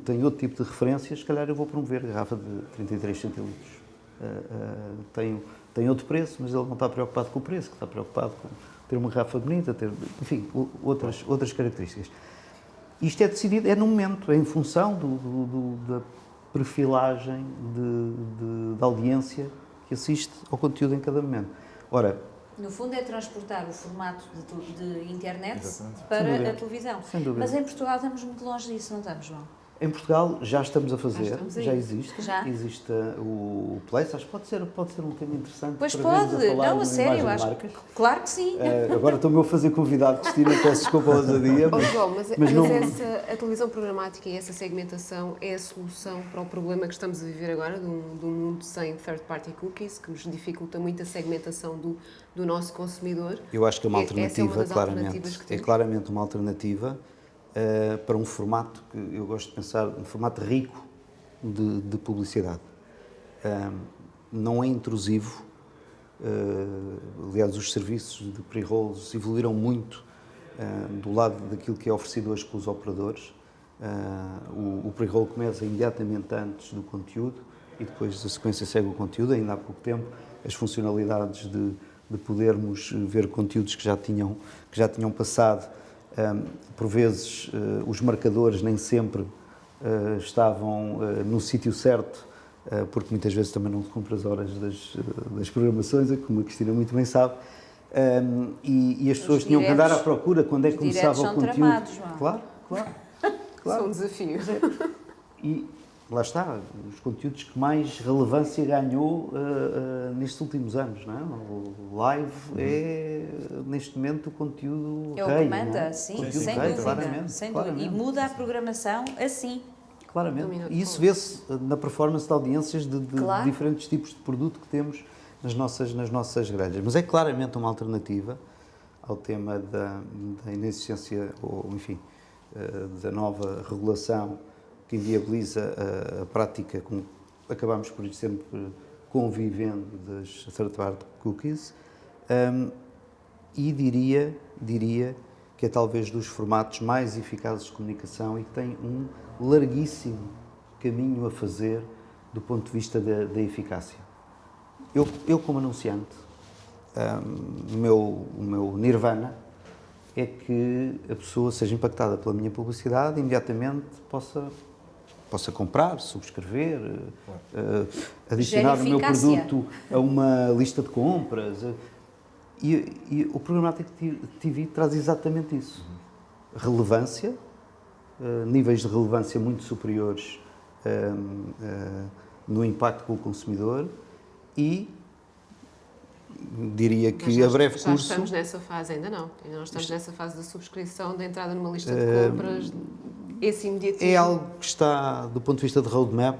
Speaker 3: tem outro tipo de referências, se calhar eu vou promover garrafa de 33 centilitros. Tem outro preço, mas ele não está preocupado com o preço, está preocupado com ter uma garrafa bonita, enfim, outras características. Isto é decidido, é no momento, é em função da perfilagem de audiência que assiste ao conteúdo em cada momento. Ora,
Speaker 2: no fundo é transportar o formato de internet
Speaker 4: Exatamente.
Speaker 2: para a televisão.
Speaker 3: Sem dúvida.
Speaker 2: Mas em Portugal estamos muito longe disso, não estamos, João?
Speaker 3: Em Portugal já estamos a fazer, já existe.
Speaker 2: Já?
Speaker 3: Existe o Place, acho que pode ser um tema interessante.
Speaker 2: Pois
Speaker 3: para
Speaker 2: pode,
Speaker 3: vermos a falar
Speaker 2: não, a sério,
Speaker 3: imagem de
Speaker 2: acho
Speaker 3: marcas.
Speaker 2: claro que sim.
Speaker 3: Agora estou-me a fazer convidado, Cristina, peço desculpa a ousadia.
Speaker 1: João, mas
Speaker 3: não...
Speaker 1: a televisão programática e essa segmentação é a solução para o problema que estamos a viver agora, de um mundo sem third-party cookies, que nos dificulta muito a segmentação do nosso consumidor?
Speaker 3: Eu acho que é uma alternativa,
Speaker 1: claramente.
Speaker 3: É claramente uma alternativa para um formato que eu gosto de pensar, um formato rico de publicidade. Não é intrusivo. Aliás, os serviços de pre-rolls evoluíram muito do lado daquilo que é oferecido hoje pelos operadores. O pre-roll começa imediatamente antes do conteúdo e depois a sequência segue o conteúdo. Ainda há pouco tempo, as funcionalidades de podermos ver conteúdos que já tinham passado. Por vezes, os marcadores nem sempre estavam no sítio certo, porque muitas vezes também não se cumpre as horas das programações, como a Cristina muito bem sabe, e as pessoas tinham que andar à procura quando é que começava o conteúdo.
Speaker 2: Tramados, João.
Speaker 3: Claro.
Speaker 1: São um desafio.
Speaker 3: E lá está, os conteúdos que mais relevância ganhou nestes últimos anos, não é? O live é, neste momento, o conteúdo
Speaker 2: é o
Speaker 3: rei,
Speaker 2: que manda,
Speaker 3: é?
Speaker 2: sim,
Speaker 3: Conteúdo
Speaker 2: sem
Speaker 3: rei,
Speaker 2: dúvida. Sem dúvida. E muda a programação assim.
Speaker 3: Claramente. E isso vê-se na performance de audiências de
Speaker 2: claro.
Speaker 3: Diferentes tipos de produto que temos nas nossas grelhas. Mas é claramente uma alternativa ao tema da inexistência, ou enfim, da nova regulação que inviabiliza a prática, como acabamos por ir sempre convivendo, das third-party cookies, e diria que é talvez dos formatos mais eficazes de comunicação e que tem um larguíssimo caminho a fazer do ponto de vista da eficácia. Eu como anunciante, o meu nirvana é que a pessoa seja impactada pela minha publicidade e imediatamente possa comprar, subscrever, adicionar o meu produto a uma lista de compras. E o Programmatic TV traz exatamente isso. Relevância, níveis de relevância muito superiores no impacto com o consumidor e diria
Speaker 1: Mas
Speaker 3: que a breve
Speaker 1: já
Speaker 3: curso...
Speaker 1: estamos nessa fase, ainda não. Ainda não estamos nessa fase da subscrição, da entrada numa lista de compras, esse imediatismo.
Speaker 3: É algo que está, do ponto de vista de roadmap,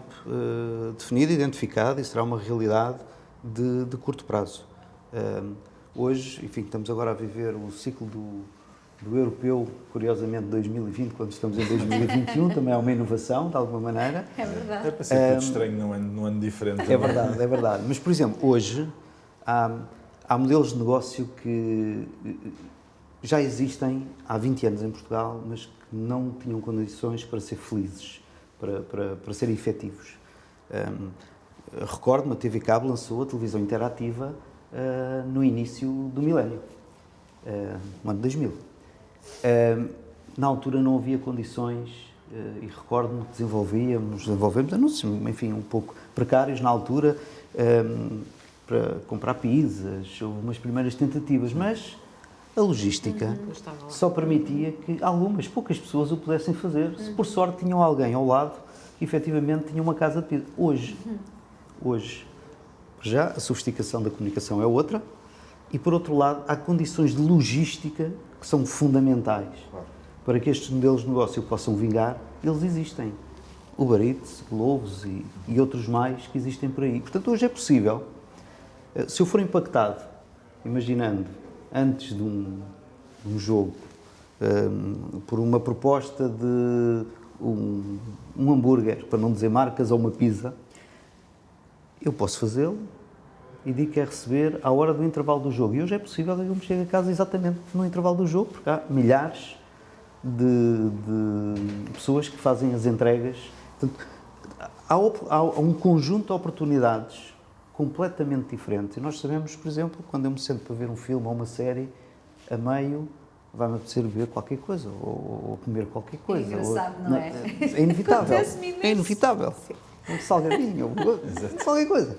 Speaker 3: definido, identificado e será uma realidade de curto prazo. Hoje, enfim, estamos agora a viver o ciclo do europeu, curiosamente 2020, quando estamos em 2021, também é uma inovação, de alguma maneira.
Speaker 2: É verdade.
Speaker 4: É para ser tudo estranho num ano diferente.
Speaker 3: É verdade, é verdade. Mas, por exemplo, hoje há modelos de negócio que já existem há 20 anos em Portugal, mas que não tinham condições para ser felizes, para serem efetivos. Recordo-me, a TV Cabo lançou a televisão interativa no início do milénio, no ano 2000. Na altura não havia condições e recordo-me que desenvolvemos anúncios, enfim, um pouco precários na altura, para comprar pizzas, houve umas primeiras tentativas, mas a logística só permitia que poucas pessoas o pudessem fazer, se por sorte tinham alguém ao lado que efetivamente tinha uma casa de pizza. Hoje, já a sofisticação da comunicação é outra, e por outro lado há condições de logística que são fundamentais para que estes modelos de negócio possam vingar. Eles existem. Uber Eats, Globos e outros mais que existem por aí. Portanto, hoje é possível, se eu for impactado, imaginando, antes de um jogo, por uma proposta de um hambúrguer, para não dizer marcas, ou uma pizza, eu posso fazê-lo e digo que é receber à hora do intervalo do jogo. E hoje é possível que eu me chegue a casa exatamente no intervalo do jogo, porque há milhares de pessoas que fazem as entregas. Portanto, há um conjunto de oportunidades completamente diferentes. E nós sabemos, por exemplo, quando eu me sento para ver um filme ou uma série, a meio vai-me apetecer ver qualquer coisa ou comer qualquer coisa.
Speaker 2: É engraçado, não é?
Speaker 3: É inevitável.
Speaker 2: Acontece-me imenso.
Speaker 3: É inevitável. Um salgadinho, qualquer coisa.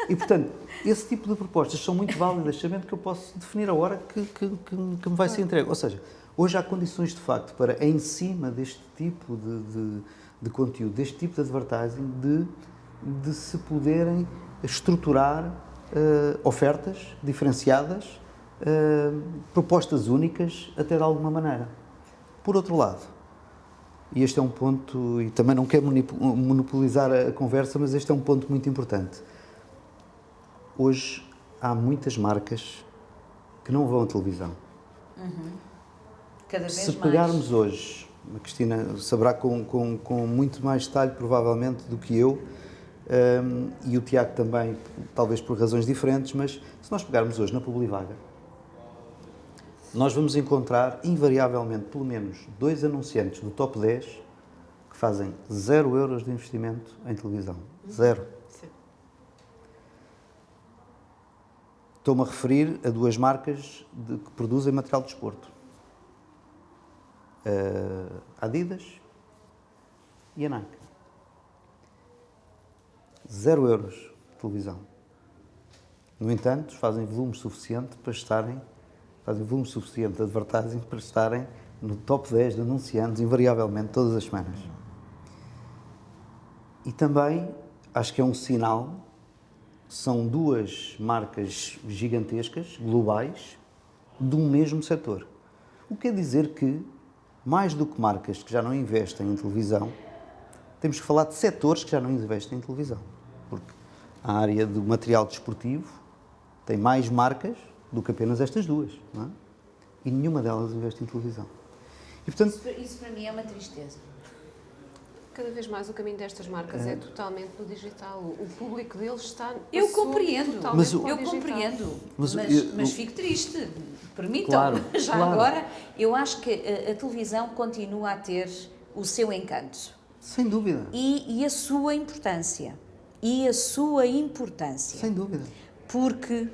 Speaker 3: E, portanto, esse tipo de propostas são muito válidas, sabendo que eu posso definir a hora que me vai ser entregue. Ou seja, hoje há condições, de facto, para, em cima deste tipo de conteúdo, deste tipo de advertising, de se poderem estruturar ofertas diferenciadas, propostas únicas, até de alguma maneira. Por outro lado, e este é um ponto, e também não quero monopolizar a conversa, mas este é um ponto muito importante. Hoje há muitas marcas que não vão à televisão.
Speaker 2: Cada vez
Speaker 3: Se
Speaker 2: mais.
Speaker 3: pegarmos hoje, a Cristina saberá com muito mais detalhe, provavelmente, do que eu, e o Tiago também, talvez por razões diferentes, mas se nós pegarmos hoje na Publivaga, nós vamos encontrar, invariavelmente, pelo menos 2 anunciantes do top 10 que fazem 0 euros de investimento em televisão. 0.
Speaker 1: Sim.
Speaker 3: Estou-me a referir a 2 marcas que produzem material de desporto. Adidas e a Nike. 0 euros de televisão. No entanto, fazem volume suficiente de advertising para estarem no top 10 de anunciantes, invariavelmente, todas as semanas. E também, acho que é um sinal, são 2 marcas gigantescas, globais, de um mesmo setor. O que quer dizer que, mais do que marcas que já não investem em televisão, temos que falar de setores que já não investem em televisão. Porque a área do material desportivo tem mais marcas do que apenas estas 2, não é? E nenhuma delas investe em televisão. E, portanto,
Speaker 2: Isso para mim é uma tristeza.
Speaker 1: Cada vez mais o caminho destas marcas é totalmente no digital. O público deles está...
Speaker 2: Eu
Speaker 1: passou
Speaker 2: compreendo,
Speaker 1: totalmente para o
Speaker 2: eu
Speaker 1: digital.
Speaker 2: compreendo,
Speaker 3: Mas
Speaker 2: mas fico triste, permitam.
Speaker 3: Claro,
Speaker 2: Já
Speaker 3: claro.
Speaker 2: agora, eu acho que a televisão continua a ter o seu encanto
Speaker 3: sem dúvida,
Speaker 2: e a sua importância. E a sua importância.
Speaker 3: sem dúvida.
Speaker 2: Porque,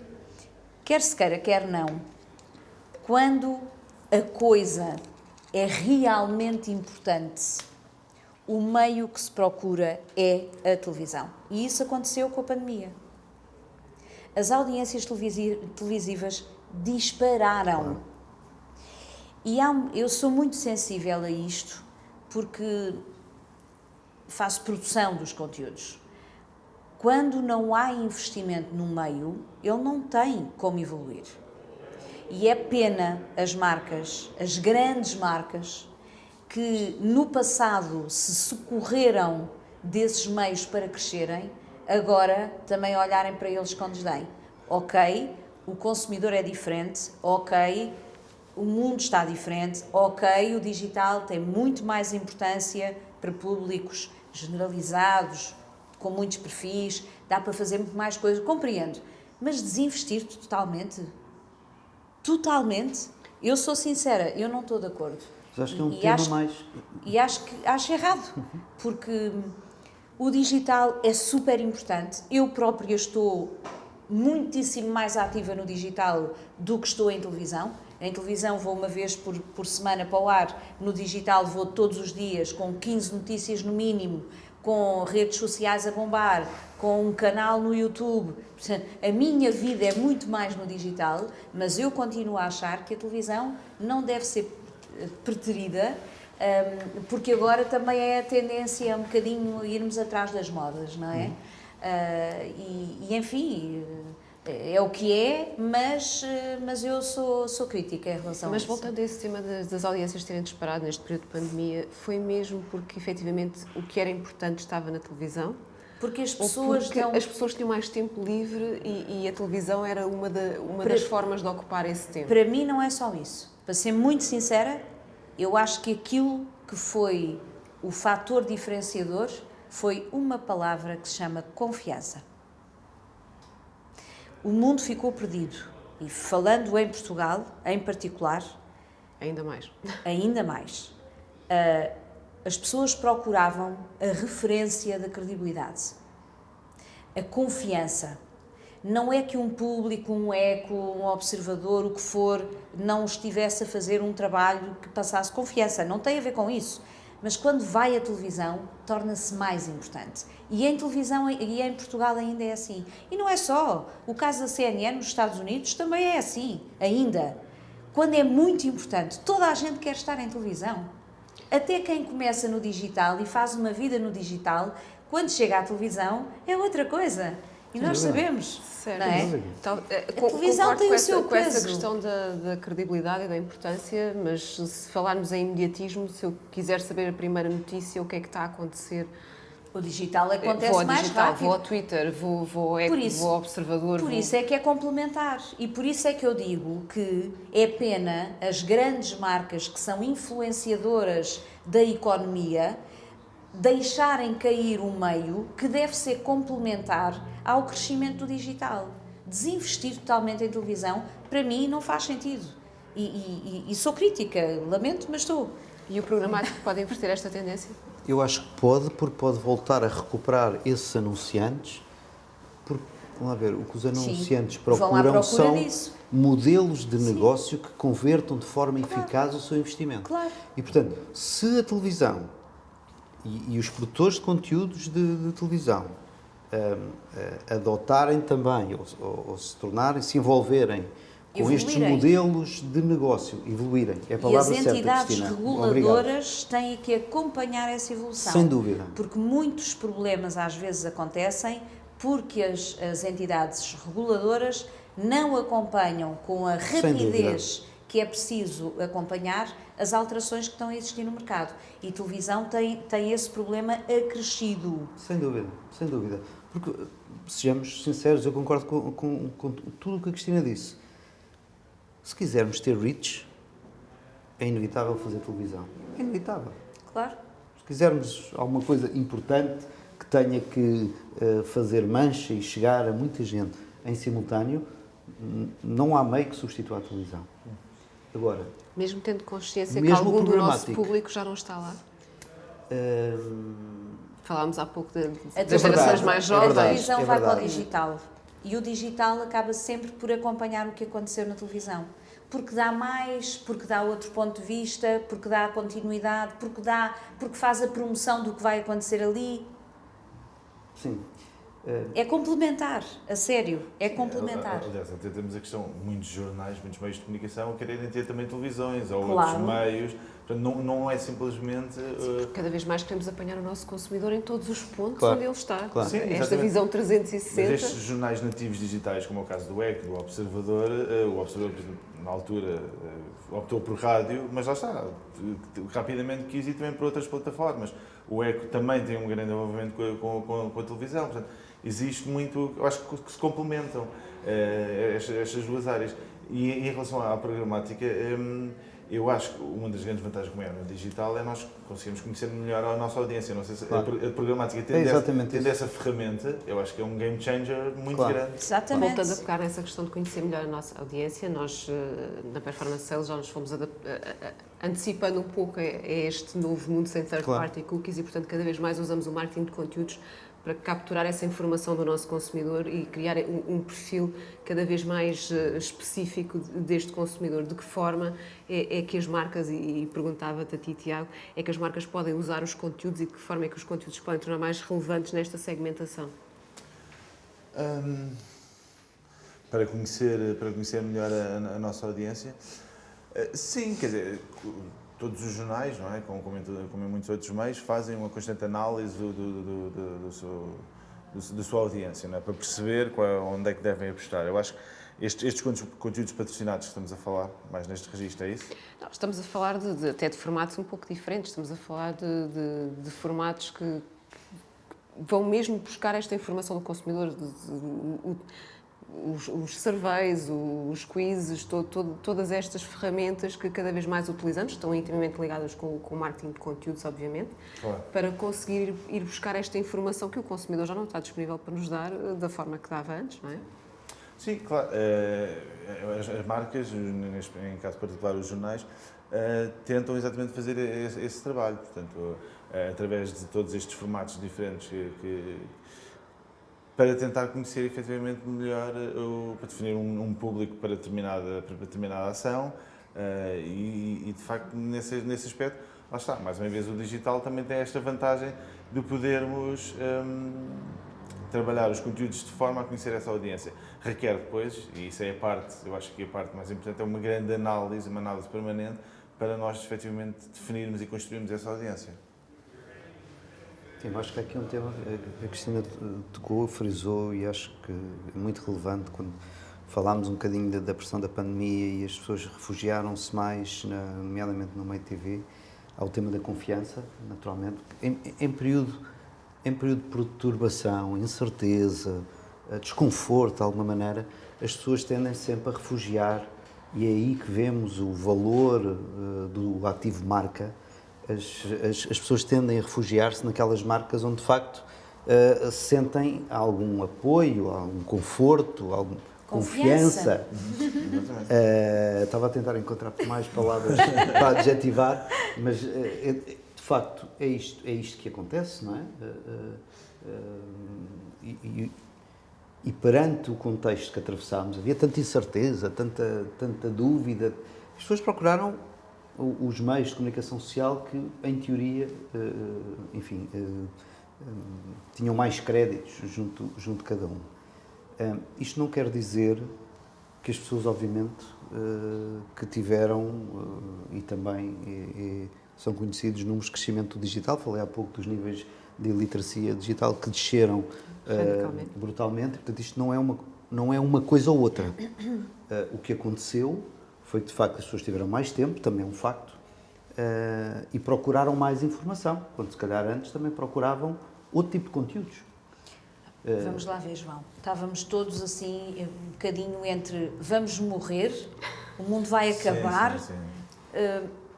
Speaker 2: quer se queira, quer não, quando a coisa é realmente importante, o meio que se procura é a televisão. E isso aconteceu com a pandemia. As audiências televisivas dispararam. E eu sou muito sensível a isto, porque faço produção dos conteúdos. quando não há investimento no meio, ele não tem como evoluir. E é pena as marcas, as grandes marcas, que no passado se socorreram desses meios para crescerem, agora também olharem para eles com desdém. Ok, o consumidor é diferente, ok, o mundo está diferente, ok, o digital tem muito mais importância para públicos generalizados, com muitos perfis, dá para fazer muito mais coisas, compreendo. Mas desinvestir totalmente? Totalmente? Eu sou sincera, eu não estou de acordo.
Speaker 3: Mas acho que é um tema mais...
Speaker 2: E acho errado, porque o digital é super importante. Eu própria estou muitíssimo mais ativa no digital do que estou em televisão. Em televisão vou uma vez por semana para o ar, no digital vou todos os dias com 15 notícias no mínimo, com redes sociais a bombar, com um canal no YouTube. Portanto, a minha vida é muito mais no digital, mas eu continuo a achar que a televisão não deve ser preterida, porque agora também é a tendência um bocadinho irmos atrás das modas, não é? Enfim, é o que é, mas eu sou crítica em relação a isso.
Speaker 1: Mas voltando a esse tema das audiências terem disparado neste período de pandemia, foi mesmo porque efetivamente o que era importante estava na televisão?
Speaker 2: Porque as pessoas
Speaker 1: as pessoas tinham mais tempo livre e a televisão era uma das formas de ocupar esse tempo?
Speaker 2: Para mim não é só isso. Para ser muito sincera, eu acho que aquilo que foi o fator diferenciador foi uma palavra que se chama confiança. O mundo ficou perdido. E falando em Portugal, em particular...
Speaker 1: Ainda mais.
Speaker 2: Ainda mais. As pessoas procuravam a referência da credibilidade. A confiança. Não é que um público, um eco, um observador, o que for, não estivesse a fazer um trabalho que passasse confiança. Não tem a ver com isso. Mas quando vai à televisão, torna-se mais importante. E em televisão, e em Portugal ainda é assim. E não é só. O caso da CNN nos Estados Unidos também é assim, ainda. Quando é muito importante, toda a gente quer estar em televisão. Até quem começa no digital e faz uma vida no digital, quando chega à televisão, é outra coisa. E nós sabemos,
Speaker 1: certo,
Speaker 2: não é?
Speaker 1: Então,
Speaker 2: a televisão tem o seu
Speaker 1: com essa
Speaker 2: peso.
Speaker 1: questão da credibilidade e da importância, mas se falarmos em imediatismo, se eu quiser saber a primeira notícia, o que é que está a acontecer?
Speaker 2: O digital acontece
Speaker 1: vou ao
Speaker 2: mais
Speaker 1: digital,
Speaker 2: rápido.
Speaker 1: vou ao Twitter, vou ao Observador.
Speaker 2: Por isso é que é complementar. E por isso é que eu digo que é pena as grandes marcas que são influenciadoras da economia deixarem cair um meio que deve ser complementar ao crescimento do digital. Desinvestir totalmente em televisão, para mim, não faz sentido. E sou crítica, lamento, mas estou.
Speaker 1: E o programático pode inverter esta tendência?
Speaker 3: Eu acho que pode, porque pode voltar a recuperar esses anunciantes, porque, vamos lá ver, o que os anunciantes procuram são
Speaker 2: disso.
Speaker 3: modelos de negócio que convertam de forma eficaz o seu investimento.
Speaker 2: Claro.
Speaker 3: E, portanto, se a televisão e os produtores de conteúdos de televisão adotarem também, ou se envolverem com estes modelos de negócio, evoluírem. É a palavra certa, Cristina.
Speaker 2: E as entidades reguladoras têm que acompanhar essa evolução.
Speaker 3: Sem dúvida.
Speaker 2: Porque muitos problemas às vezes acontecem porque as entidades reguladoras não acompanham com a rapidez que é preciso acompanhar as alterações que estão a existir no mercado. E a televisão tem esse problema acrescido.
Speaker 3: Sem dúvida, sem dúvida. Porque, sejamos sinceros, eu concordo com tudo o que a Cristina disse. Se quisermos ter reach, é inevitável fazer televisão. É inevitável.
Speaker 2: Claro.
Speaker 3: Se quisermos alguma coisa importante que tenha que fazer mancha e chegar a muita gente em simultâneo, não há meio que substitua a televisão. Agora,
Speaker 1: mesmo tendo consciência que algum do nosso público já não está lá? Falámos há pouco das gerações mais jovens.
Speaker 2: A televisão vai para o digital. E o digital acaba sempre por acompanhar o que aconteceu na televisão. Porque dá mais, porque dá outro ponto de vista, porque dá continuidade, porque faz a promoção do que vai acontecer ali.
Speaker 3: Sim.
Speaker 2: É complementar, a sério, é complementar.
Speaker 4: Aliás, até temos a questão, muitos jornais, muitos meios de comunicação a quererem ter também televisões ou
Speaker 2: Claro.
Speaker 4: outros meios. Portanto, não é simplesmente...
Speaker 1: Cada vez mais queremos apanhar o nosso consumidor em todos os pontos
Speaker 3: Claro.
Speaker 1: onde ele está.
Speaker 3: Claro.
Speaker 4: Sim,
Speaker 1: Esta
Speaker 4: exatamente.
Speaker 1: visão
Speaker 4: Mas
Speaker 1: 360.
Speaker 4: estes jornais nativos digitais, como é o caso do ECO, do Observador, o Observador, por exemplo, na altura, optou por rádio, mas lá está, rapidamente quis ir também para outras plataformas. O ECO também tem um grande envolvimento com a televisão, portanto, existe muito, eu acho que se complementam estas duas áreas. E em relação à programática, eu acho que uma das grandes vantagens como é no digital é nós conseguimos conhecer melhor a nossa audiência. Não sei se
Speaker 3: Claro.
Speaker 4: a programática tendo essa ferramenta, eu acho que é um game changer muito
Speaker 3: Claro.
Speaker 4: grande.
Speaker 2: Exatamente.
Speaker 1: Voltando a pegar nessa questão de conhecer melhor a nossa audiência, nós na Performance Sales já nos fomos antecipando um pouco a este novo mundo sem third
Speaker 3: Claro.
Speaker 1: party cookies e, portanto, cada vez mais usamos o marketing de conteúdos para capturar essa informação do nosso consumidor e criar um perfil cada vez mais específico deste consumidor. De que forma é que as marcas, e perguntava-te a ti, Tiago, é que as marcas podem usar os conteúdos e de que forma é que os conteúdos podem tornar mais relevantes nesta segmentação?
Speaker 4: Para conhecer melhor a nossa audiência, sim, quer dizer, todos os jornais, não é? Como em muitos outros meios, fazem uma constante análise da sua audiência, não é? Para perceber onde é que devem apostar. Eu acho que estes conteúdos patrocinados que estamos a falar, mais neste registro, é isso?
Speaker 1: Não, estamos a falar até de formatos um pouco diferentes, estamos a falar de formatos que vão mesmo buscar esta informação do consumidor, os surveys, os quizzes, todas estas ferramentas que cada vez mais utilizamos, estão intimamente ligadas com o marketing de conteúdos, obviamente,
Speaker 4: Claro.
Speaker 1: para conseguir ir buscar esta informação que o consumidor já não está disponível para nos dar da forma que dava antes, não é?
Speaker 4: Sim, claro. As marcas, em caso particular os jornais, tentam exatamente fazer esse trabalho. Portanto, através de todos estes formatos diferentes para tentar conhecer efetivamente melhor, para definir um público para determinada ação e de facto nesse aspecto, lá está, mais uma vez o digital também tem esta vantagem de podermos trabalhar os conteúdos de forma a conhecer essa audiência. Requer depois, e isso é eu acho que a parte mais importante, é uma grande análise, uma análise permanente para nós efetivamente definirmos e construirmos essa audiência.
Speaker 3: Sim, eu acho que aqui é um tema que a Cristina tocou, frisou e acho que é muito relevante quando falámos um bocadinho da pressão da pandemia e as pessoas refugiaram-se mais, nomeadamente no meio TV, ao tema da confiança, naturalmente. Em período de perturbação, incerteza, desconforto, de alguma maneira, as pessoas tendem sempre a refugiar e é aí que vemos o valor do ativo marca. As pessoas tendem a refugiar-se naquelas marcas onde, de facto, sentem algum apoio, algum conforto, alguma confiança. Estava a tentar encontrar mais palavras para adjetivar, mas, de facto, é isto que acontece, não é? E perante o contexto que atravessámos, havia tanta incerteza, tanta dúvida, as pessoas procuraram os meios de comunicação social que, em teoria, enfim, tinham mais créditos junto de cada um. Isto não quer dizer que as pessoas, obviamente, que tiveram e também são conhecidos números de crescimento digital, falei há pouco dos níveis de iliteracia digital que desceram brutalmente, portanto isto não é uma coisa ou outra. O que aconteceu foi que, de facto, as pessoas tiveram mais tempo, também é um facto, e procuraram mais informação, quando se calhar antes também procuravam outro tipo de conteúdos.
Speaker 2: Vamos lá ver, João. Estávamos todos assim, um bocadinho entre vamos morrer, o mundo vai acabar,
Speaker 4: Sim.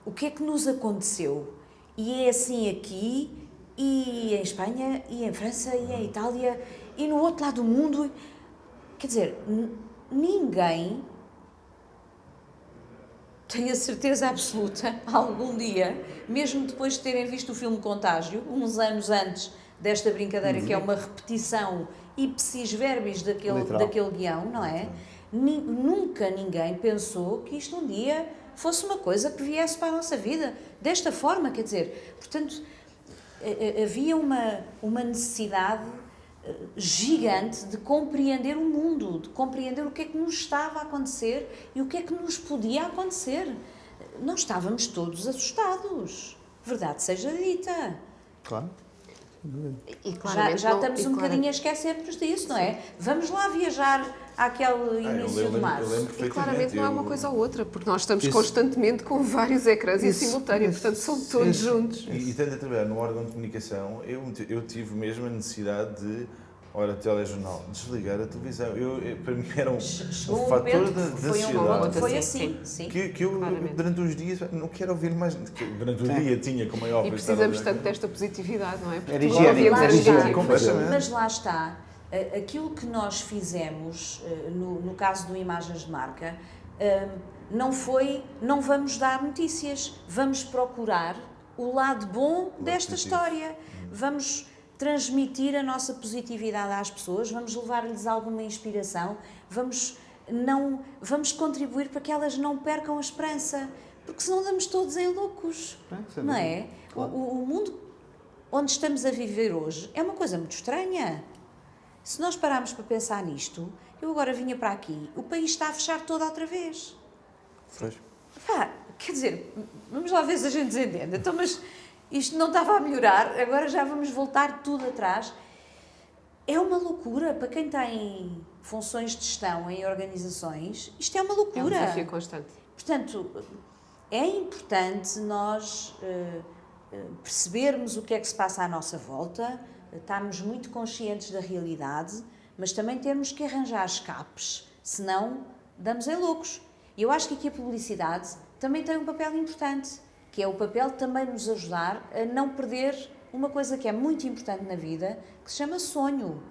Speaker 2: o que é que nos aconteceu? E é assim aqui, e em Espanha, e em França, e em Itália, e no outro lado do mundo. Quer dizer, ninguém, tenho a certeza absoluta, algum dia, mesmo depois de terem visto o filme Contágio, uns anos antes desta brincadeira, que é uma repetição ipsis verbis daquele guião, não é? Nunca ninguém pensou que isto um dia fosse uma coisa que viesse para a nossa vida, desta forma, quer dizer, portanto, havia uma necessidade gigante de compreender o mundo, de compreender o que é que nos estava a acontecer e o que é que nos podia acontecer. Nós estávamos todos assustados, verdade seja dita.
Speaker 3: Claro.
Speaker 1: E claramente
Speaker 2: Já
Speaker 1: não-
Speaker 2: estamos
Speaker 1: e
Speaker 2: um
Speaker 1: claramente-
Speaker 2: bocadinho a esquecer-nos disso, não é? Vamos lá viajar àquele início de março.
Speaker 4: Eu lembro
Speaker 1: E
Speaker 4: perfeitamente.
Speaker 1: claramente não é uma
Speaker 4: Eu-
Speaker 1: coisa ou outra, porque nós estamos
Speaker 3: Isso-
Speaker 1: constantemente com vários ecrãs em
Speaker 3: Isso-
Speaker 1: simultâneo,
Speaker 3: isso-
Speaker 1: portanto são todos
Speaker 3: isso-
Speaker 1: juntos.
Speaker 4: E tendo a trabalhar no órgão de comunicação, eu tive mesmo a necessidade de, ora, telejornal, desligar a televisão. Para mim era um
Speaker 2: Chegou um
Speaker 4: fator
Speaker 2: momento
Speaker 4: de
Speaker 2: que foi um ponto
Speaker 4: ansiedade.
Speaker 2: que foi
Speaker 1: Sim,
Speaker 2: assim, sim.
Speaker 4: Que eu,
Speaker 1: Claramente.
Speaker 4: durante os dias, não quero ouvir mais. Que durante o dia tinha, como é óbvio.
Speaker 1: E precisamos tanto desta positividade, não é? Porque
Speaker 3: Era
Speaker 1: tudo
Speaker 3: higiênico,
Speaker 1: ouvimos
Speaker 2: Lá
Speaker 3: era
Speaker 1: era
Speaker 2: está.
Speaker 3: higiênico.
Speaker 4: Completamente.
Speaker 2: Mas lá está, aquilo que nós fizemos, no caso do Imagens de Marca, não foi, não vamos dar notícias, vamos procurar o lado bom desta
Speaker 4: positivo.
Speaker 2: história, vamos transmitir a nossa positividade às pessoas, vamos levar-lhes alguma inspiração, vamos contribuir para que elas não percam a esperança, porque senão damos todos em loucos,
Speaker 3: sem
Speaker 2: não
Speaker 3: dúvida.
Speaker 2: é?
Speaker 3: Claro.
Speaker 2: O mundo onde estamos a viver hoje é uma coisa muito estranha. Se nós pararmos para pensar nisto, eu agora vinha para aqui, o país está a fechar todo outra vez.
Speaker 4: Pois.
Speaker 2: Pá, quer dizer, vamos lá ver se a gente se entende. Então, mas isto não estava a melhorar, agora já vamos voltar tudo atrás. É uma loucura para quem tem funções de gestão em organizações, isto é uma
Speaker 1: É um
Speaker 2: loucura.
Speaker 1: desafio constante.
Speaker 2: Portanto, é importante nós percebermos o que é que se passa à nossa volta, estarmos muito conscientes da realidade, mas também temos que arranjar escapes, senão damos em loucos. E eu acho que aqui a publicidade também tem um papel importante, que é o papel de também nos ajudar a não perder uma coisa que é muito importante na vida, que se chama sonho.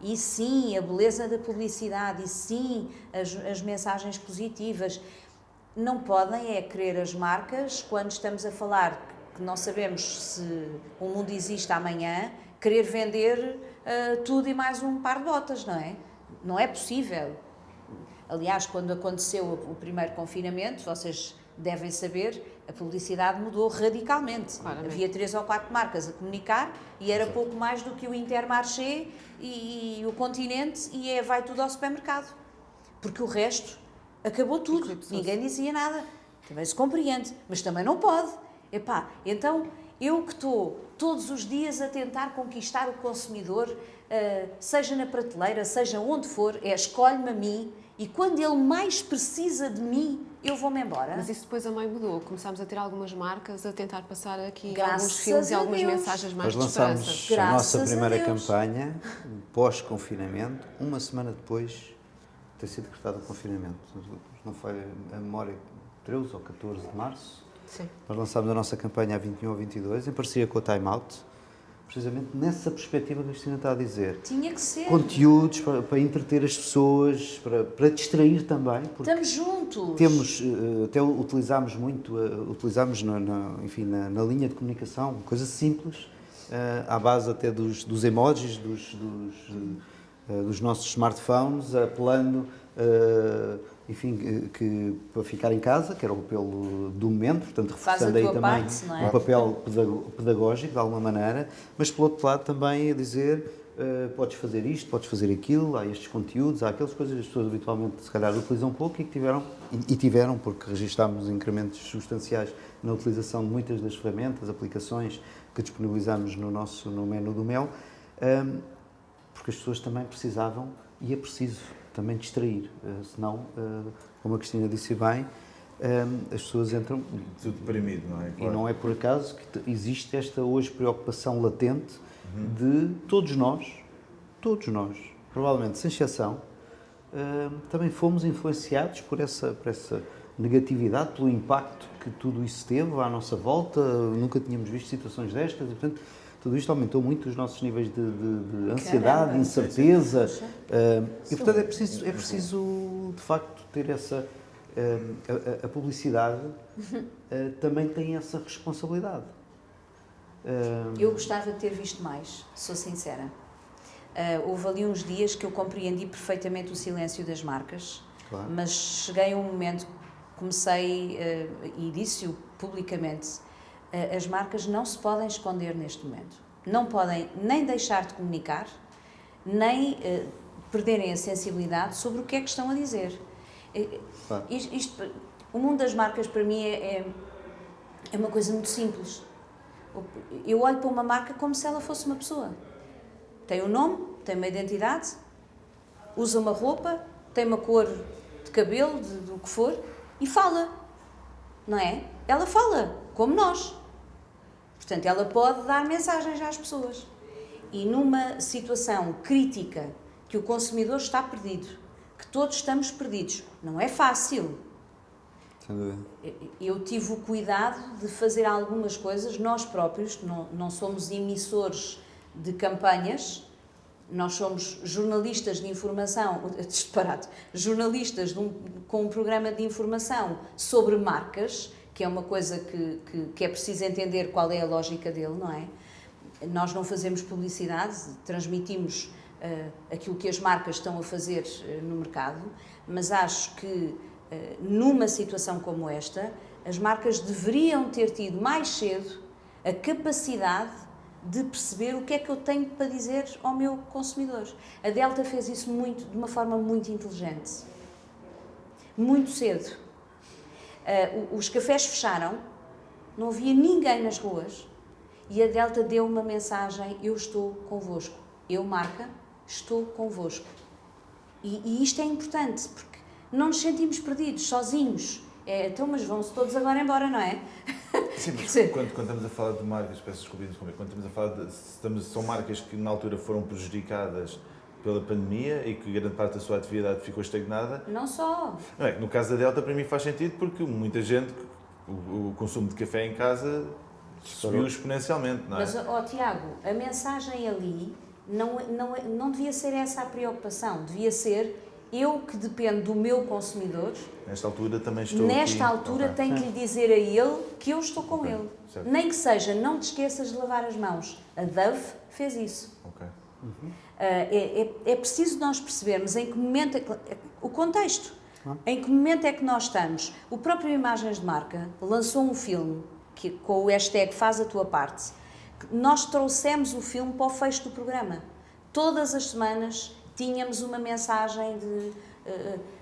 Speaker 2: E sim, a beleza da publicidade, e sim, as mensagens positivas. Não podem querer as marcas, quando estamos a falar que não sabemos se o mundo existe amanhã, querer vender tudo e mais um par de botas, não é? Não é possível. Aliás, quando aconteceu o primeiro confinamento, vocês devem saber, a publicidade mudou radicalmente.
Speaker 1: Claramente.
Speaker 2: Havia 3 ou 4 marcas a comunicar e era pouco mais do que o Intermarché e o Continente e vai tudo ao supermercado. Porque o resto acabou tudo.
Speaker 1: Eclipsou-se.
Speaker 2: Ninguém dizia nada. Também se compreende, mas também não pode. Epá, então eu que estou todos os dias a tentar conquistar o consumidor, seja na prateleira, seja onde for, escolhe-me a mim e quando ele mais precisa de mim, eu vou-me embora.
Speaker 1: Mas isso depois a meio mudou. Começámos a ter algumas marcas a tentar passar aqui
Speaker 2: Graças
Speaker 1: alguns filmes e
Speaker 2: a
Speaker 1: algumas
Speaker 2: Deus.
Speaker 1: mensagens mais
Speaker 3: Nós
Speaker 1: de esperança.
Speaker 3: lançámos a
Speaker 2: Graças
Speaker 3: nossa
Speaker 2: a
Speaker 3: primeira
Speaker 2: Deus.
Speaker 3: campanha, pós-confinamento, uma semana depois de ter sido decretado o confinamento. Não foi a memória, 13 ou 14 de março.
Speaker 1: Sim.
Speaker 3: Nós lançámos a nossa campanha a 21 ou 22, em parceria com a Time Out, precisamente nessa perspectiva que a Cristina está a dizer.
Speaker 2: Tinha que ser.
Speaker 3: Conteúdos para entreter as pessoas, para distrair também, porque
Speaker 2: Estamos juntos.
Speaker 3: temos, até utilizámos muito, enfim, na linha de comunicação, coisas simples, à base até dos emojis, dos nossos smartphones, apelando, enfim, que para ficar em casa, que era o apelo do momento, portanto,
Speaker 2: Faz a
Speaker 3: reforçando aí
Speaker 2: tua
Speaker 3: também
Speaker 2: parte, não é?
Speaker 3: um papel pedagógico, de alguma maneira, mas, por outro lado, também a dizer podes fazer isto, podes fazer aquilo, há estes conteúdos, há aquelas coisas que as pessoas habitualmente, se calhar, utilizam pouco e que tiveram, porque registámos incrementos substanciais na utilização de muitas das ferramentas, aplicações que disponibilizamos no menu do Mel, porque as pessoas também precisavam, e é preciso também distrair, senão, como a Cristina disse bem, as pessoas entram...
Speaker 4: Tudo deprimido, não é?
Speaker 3: E não é por acaso que existe esta hoje preocupação latente de todos nós, provavelmente sem exceção, também fomos influenciados por essa negatividade, pelo impacto que tudo isso teve à nossa volta, nunca tínhamos visto situações destas e, portanto, tudo isto aumentou muito os nossos níveis de ansiedade,
Speaker 2: Caramba.
Speaker 3: de incerteza, e portanto é preciso de facto ter essa... A publicidade também tem essa responsabilidade.
Speaker 2: Eu gostava de ter visto mais, sou sincera. Houve ali uns dias que eu compreendi perfeitamente o silêncio das marcas,
Speaker 3: Claro.
Speaker 2: mas cheguei a um momento, comecei, e disse-o publicamente, as marcas não se podem esconder neste momento. não podem nem deixar de comunicar, nem perderem a sensibilidade sobre o que é que estão a dizer.
Speaker 3: Claro.
Speaker 2: O mundo das marcas, para mim, é uma coisa muito simples. Eu olho para uma marca como se ela fosse uma pessoa. Tem um nome, tem uma identidade, usa uma roupa, tem uma cor de cabelo, do que for, e fala, não é? Ela fala, como nós. Portanto, ela pode dar mensagens às pessoas. E numa situação crítica, que o consumidor está perdido, que todos estamos perdidos, não é fácil.
Speaker 3: Sem dúvida.
Speaker 2: Eu tive o cuidado de fazer algumas coisas, nós próprios, não somos emissores de campanhas, nós somos jornalistas de informação, disparate, jornalistas com um programa de informação sobre marcas, que é uma coisa que é preciso entender qual é a lógica dele, não é? Nós não fazemos publicidade, transmitimos aquilo que as marcas estão a fazer no mercado, mas acho que numa situação como esta, as marcas deveriam ter tido mais cedo a capacidade de perceber o que é que eu tenho para dizer ao meu consumidor. A Delta fez isso de uma forma muito inteligente. Muito cedo. Os cafés fecharam, não havia ninguém nas ruas e a Delta deu uma mensagem: eu estou convosco. Eu, marca, estou convosco. E isto é importante, porque não nos sentimos perdidos, sozinhos. Então, mas vão-se todos agora embora, não é?
Speaker 4: Sim, mas quando estamos a falar de marcas, peço desculpa, quando estamos a falar são marcas que na altura foram prejudicadas pela pandemia e que grande parte da sua atividade ficou estagnada.
Speaker 2: Não só.
Speaker 4: Não é, no caso da Delta, para mim faz sentido porque muita gente, o consumo de café em casa subiu exponencialmente, não é?
Speaker 2: Mas, Tiago, a mensagem ali não devia ser essa a preocupação, devia ser: eu que dependo do meu consumidor,
Speaker 4: nesta altura também estou
Speaker 2: nesta
Speaker 4: aqui.
Speaker 2: altura
Speaker 4: Okay.
Speaker 2: tenho que lhe dizer a ele que eu estou com ele.
Speaker 4: Certo.
Speaker 2: Nem que seja, não te esqueças de lavar as mãos. A Dove fez isso.
Speaker 4: Okay.
Speaker 2: É preciso nós percebermos em que momento, o contexto, em que momento é que nós estamos. O próprio Imagens de Marca lançou um filme com o hashtag Faz a Tua Parte. Nós trouxemos o filme para o fecho do programa. Todas as semanas tínhamos uma mensagem de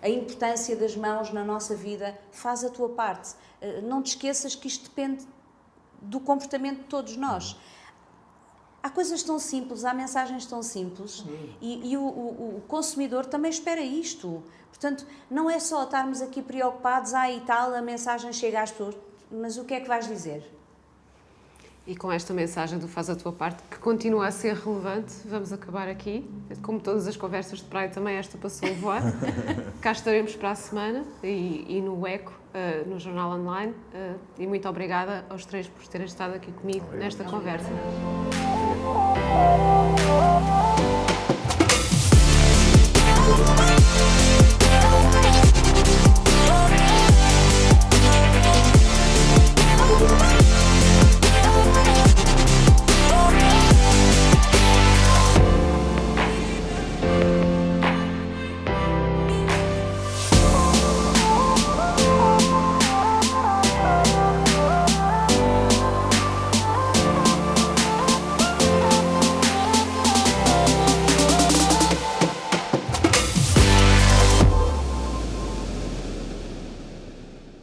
Speaker 2: a importância das mãos na nossa vida. Faz a tua parte. Não te esqueças que isto depende do comportamento de todos nós. Há coisas tão simples, há mensagens tão simples e o consumidor também espera isto. Portanto, não é só estarmos aqui preocupados, e tal, a mensagem chega às pessoas, mas o que é que vais dizer?
Speaker 1: E com esta mensagem do Faz a Tua Parte, que continua a ser relevante, vamos acabar aqui. Como todas as conversas de praia, também esta passou a voar. Cá estaremos para a semana e no Eco, no Jornal Online. E muito obrigada aos três por terem estado aqui comigo nesta conversa.